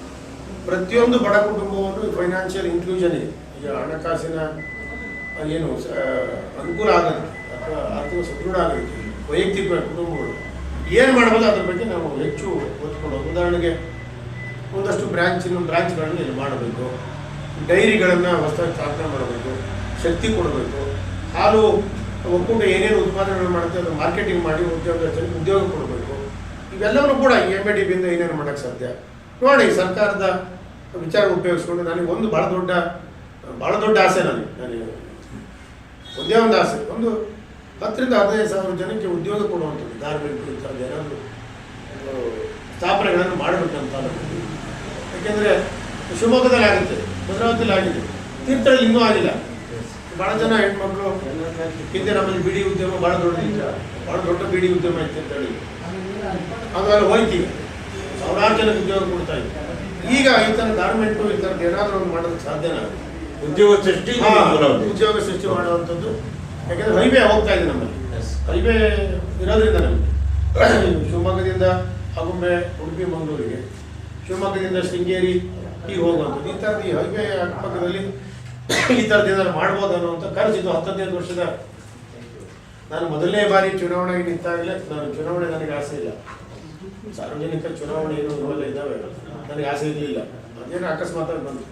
ಪ್ರತಿಯೊಂದು ಬಡ ಕುಟುಂಬವನ್ನು ಫೈನಾನ್ಷಿಯಲ್ ಇನ್ಕ್ಲೂಷನ್ ಇದೆ. ಈಗ ಹಣಕಾಸಿನ ಏನು ಅನುಕೂಲ ಆಗೋದಕ್ಕೆ ಅಥವಾ ಆರ್ಥಿಕ ಸದೃಢ ಆಗೋದಕ್ಕೆ ವೈಯಕ್ತಿಕ ಕುಟುಂಬಗಳು ಏನು ಮಾಡ್ಬೋದು ಅದ್ರ ಬಗ್ಗೆ ನಾವು ಹೆಚ್ಚು ಒತ್ತು ಕೊಡೋದು. ಉದಾಹರಣೆಗೆ ಒಂದಷ್ಟು ಬ್ರಾಂಚ್ಗಳನ್ನು ಇಲ್ಲಿ ಮಾಡಬೇಕು, ಡೈರಿಗಳನ್ನು ಹೊಸದಾಗಿ ಸ್ಥಾಪನೆ ಮಾಡಬೇಕು, ಶಕ್ತಿ ಕೊಡಬೇಕು, ಹಾಲು ಒಕ್ಕೂಟ ಏನೇನು ಉತ್ಪಾದನೆಗಳು ಮಾಡುತ್ತೆ ಅದನ್ನು ಮಾರ್ಕೆಟಿಂಗ್ ಮಾಡಿ ಉದ್ಯೋಗ ಕೊಡಬೇಕು. ಇವೆಲ್ಲವೂ ಕೂಡ MADBಯಿಂದ ಏನೇನು ಮಾಡೋಕ್ಕೆ ಸಾಧ್ಯ ನೋಡಿ. ಸರ್ಕಾರದ ವಿಚಾರ ಉಪಯೋಗಿಸ್ಕೊಂಡು ನನಗೆ ಒಂದು ಭಾಳ ದೊಡ್ಡ ಆಸೆ. ನನಗೆ ಒಂದೇ ಒಂದು ಆಸೆ, ಒಂದು 10,000 ರಿಂದ 15,000 ಜನಕ್ಕೆ ಉದ್ಯೋಗ ಕೊಡುವಂಥದ್ದು, ಗಾರ್ಮೆಂಟ್ ಇಂಥದ್ದು ಏನಾದರೂ ಸ್ಥಾಪನೆಗಳನ್ನು ಮಾಡಬೇಕಂತ. ಯಾಕೆಂದರೆ ಶಿವಮೊಗ್ಗದಲ್ಲಿ ಆಗುತ್ತೆ, ಭದ್ರಾವತಿಯಲ್ಲಿ ಆಗಿದೆ, ತೀರ್ಥಹಳ್ಳಿ ಇನ್ನೂ ಆಗಿಲ್ಲ. ಭಾಳ ಜನ ಹೆಣ್ಮಕ್ಳು ಹಿಂದೆ ನಮ್ಮಲ್ಲಿ ಬಿಡಿ ಉದ್ಯಮ ಭಾಳ ದೊಡ್ಡ ಬಿಡಿ ಉದ್ಯಮ ಇತ್ತು ತೀರ್ಥಹಳ್ಳಿ. ಆಮೇಲೆ ಹೋಯ್ತೀವಿ, ಸಾವಿರಾರು ಜನಕ್ಕೆ ಉದ್ಯೋಗ ಕೊಡ್ತಾ ಇದ್ವಿ. ಈಗ ಈ ಥರ ಗಾರ್ಮೆಂಟು ಈ ಥರದ್ದು ಏನಾದರೂ ಒಂದು ಮಾಡೋದಕ್ಕೆ ಸಾಧ್ಯನಾ? ಉದ್ಯೋಗ ಸೃಷ್ಟಿ ಮಾಡುವಂಥದ್ದು. ಯಾಕೆಂದರೆ ಹೈವೇ ಹೋಗ್ತಾ ಇದೆ ನಮ್ಮಲ್ಲಿ. ಹೈವೇ ಇರೋದ್ರಿಂದ ನಮಗೆ ಶಿವಮೊಗ್ಗದಿಂದ ಆಗುಂಬೆ, ಉಡುಪಿ, ಮಂಗಳೂರಿಗೆ, ಶಿವಮೊಗ್ಗದಿಂದ ಶೃಂಗೇರಿ ಹೀಗೆ ಹೋಗುವಂಥದ್ದು. ಈ ಥರದ್ದು ಈ ಹೈವೇ ಅಕ್ಕಪಕ್ಕದಲ್ಲಿ ಈ ಥರದ್ದು ಏನಾದ್ರು ಮಾಡ್ಬೋದು ಅನ್ನೋಂಥ ಕನಸಿದ್ದು 10-15 ವರ್ಷದ. ನಾನು ಮೊದಲನೇ ಬಾರಿ ಚುನಾವಣೆಗೆ ನಿಂತಾಗಲೇ ಚುನಾವಣೆ ನನಗೆ ಆಸೆ ಇಲ್ಲ. ಸಾರ್ವಜನಿಕ ಚುನಾವಣೆ ಇವೆಲ್ಲ ಇದ್ದಾವೆ, ನನಗೆ ಆಸೆ ಇರಲಿಲ್ಲ. ಅದೇನೋ ಅಕಸ್ಮಾತಾಗಿ ಬಂತು.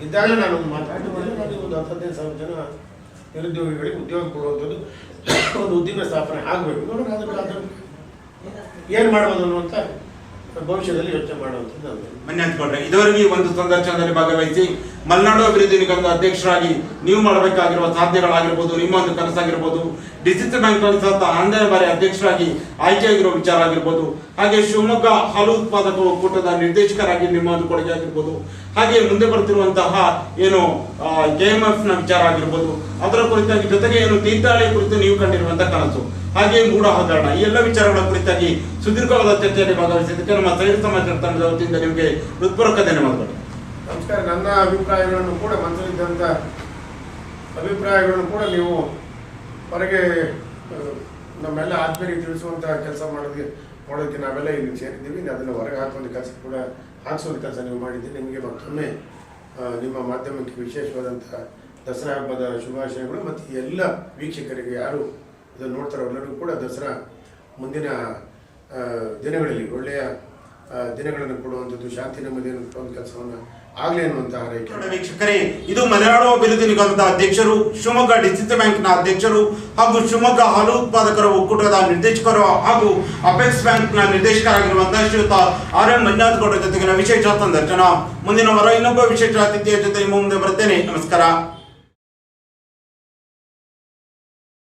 ಇದ್ದಾಗಲೇ ನಾನು ಒಂದು ಮಾತಾಡಿ ನನಗೆ ಒಂದು 10-15,000 ಜನ ನಿರುದ್ಯೋಗಿಗಳಿಗೆ ಉದ್ಯೋಗ ಕೊಡುವಂಥದ್ದು ಒಂದು ಉದ್ಯಮ ಸ್ಥಾಪನೆ ಆಗಬೇಕು. ನೋಡೋಣ ಅದಕ್ಕೆ ಏನು ಮಾಡ್ಬೋದು ಅನ್ನುವಂಥ ಭವಿಷ್ಯದಲ್ಲಿ ಯೋಚನೆ ಮಾಡುವಂಥದ್ದು. ಮಂಜುನಾಥ್ ಗೌಡ್ರೆ, ಇದುವರೆಗೆ ಒಂದು ಸಂದರ್ಶನದಲ್ಲಿ ಭಾಗವಹಿಸಿ ಮಲೆನಾಡು ಅಭಿವೃದ್ಧಿ ನಿಗಮದ ಅಧ್ಯಕ್ಷರಾಗಿ ನೀವು ಮಾಡಬೇಕಾಗಿರುವ ಸಾಧನೆಗಳಾಗಿರ್ಬೋದು, ನಿಮ್ಮ ಒಂದು ಕನಸಾಗಿರ್ಬೋದು, ಡಿಸಿಸಿ ಬ್ಯಾಂಕ್ ಸಹ 11ನೇ ಬಾರಿ ಅಧ್ಯಕ್ಷರಾಗಿ ಆಯ್ಕೆಯಾಗಿರುವ ವಿಚಾರ ಆಗಿರ್ಬೋದು, ಹಾಗೆ ಶಿವಮೊಗ್ಗ ಹಾಲು ಉತ್ಪಾದಕ ಒಕ್ಕೂಟದ ನಿರ್ದೇಶಕರಾಗಿ ನಿಮ್ಮ ಒಂದು ಕೊಡುಗೆ ಆಗಿರ್ಬೋದು, ಹಾಗೆ ಮುಂದೆ ಬರ್ತಿರುವಂತಹ ಏನು KMF ನ ವಿಚಾರ ಆಗಿರ್ಬೋದು, ಅದರ ಕುರಿತಾಗಿ ಜೊತೆಗೆ ಏನು ತೀರ್ಥಹಳ್ಳಿ ಕುರಿತು ನೀವು ಕಂಡಿರುವಂತಹ ಕನಸು, ಹಾಗೆ ಮೂಢ ಹಗರಣ, ಈ ಎಲ್ಲ ವಿಚಾರಗಳ ಕುರಿತಾಗಿ ಸುದೀರ್ಘವಾದ ಚರ್ಚೆಯಲ್ಲಿ ಭಾಗವಹಿಸಿದ್ದಕ್ಕೆ ನಮ್ಮ ಸೈನಿಕ ಸಮಾಚಾರ ತಂಡದ ವತಿಯಿಂದ ನಿಮಗೆ ಹೃತ್ಪೂರ್ವಕ ಧನ್ಯವಾದಗಳು. ನಮಸ್ಕಾರ. ನನ್ನ ಅಭಿಪ್ರಾಯಗಳನ್ನು ಕೂಡ ಮನಸ್ಸಲ್ಲಿದ್ದಂಥ ಅಭಿಪ್ರಾಯಗಳನ್ನು ಕೂಡ ನೀವು ಹೊರಗೆ ನಮ್ಮೆಲ್ಲ ಆತ್ಮೀಯರಿಗೆ ತಿಳಿಸುವಂಥ ಕೆಲಸ ಮಾಡೋದಕ್ಕೆ ನಾವೆಲ್ಲ ಇಲ್ಲಿ ಸೇರಿದ್ದೀವಿ. ಅದನ್ನು ಹೊರಗೆ ಹಾಕುವಂಥ ಕೆಲಸ ಕೂಡ ಹಾಕಿಸುವಂಥ ಕೆಲಸ ನೀವು ಮಾಡಿದ್ದೀರಿ. ನಿಮಗೆ ಮತ್ತೊಮ್ಮೆ ನಿಮ್ಮ ಮಾಧ್ಯಮಕ್ಕೆ ವಿಶೇಷವಾದಂಥ ದಸರಾ ಹಬ್ಬದ ಶುಭಾಶಯಗಳು. ಮತ್ತು ಎಲ್ಲ ವೀಕ್ಷಕರಿಗೆ ಯಾರು ಇದನ್ನು ನೋಡ್ತಾರೋ ಎಲ್ಲರಿಗೂ ಕೂಡ ದಸರಾ ಮುಂದಿನ ದಿನಗಳಲ್ಲಿ ಒಳ್ಳೆಯ ದಿನಗಳನ್ನು ಕೊಡುವಂಥದ್ದು, ಶಾಂತಿ ನೆಮ್ಮದಿಯನ್ನು ಕೊಡುವಂಥ ಕೆಲಸವನ್ನು ಆಗಲಿ ಅನ್ನುವಂಥ ಹಾರೈಕೆ. ವೀಕ್ಷಕರೇ, ಇದು ಮಲೆನಾಡು ಅಭಿವೃದ್ಧಿ ನಿಗಮದ ಅಧ್ಯಕ್ಷರು, ಶಿವಮೊಗ್ಗ ಡಿಸಿಸಿ ಬ್ಯಾಂಕ್ನ ಅಧ್ಯಕ್ಷರು ಹಾಗೂ ಶಿವಮೊಗ್ಗ ಹಾಲು ಉತ್ಪಾದಕರ ಒಕ್ಕೂಟದ ನಿರ್ದೇಶಕರು ಹಾಗೂ ಅಪೆಕ್ಸ್ ಬ್ಯಾಂಕ್ನ ನಿರ್ದೇಶಕರಾಗಿರುವಂತಹ ಶ್ರೀಯುತ RM ಮಂಜುನಾಥ್ ಗೌಡರ ಜೊತೆಗಿನ ವಿಶೇಷ ಸಂದರ್ಶನ. ಮುಂದಿನ ವಾರ ಇನ್ನೊಬ್ಬ ವಿಶೇಷ ಅತಿಥಿಯ ಜೊತೆ ನಿಮ್ಮ ಮುಂದೆ ಬರ್ತೇನೆ. ನಮಸ್ಕಾರ.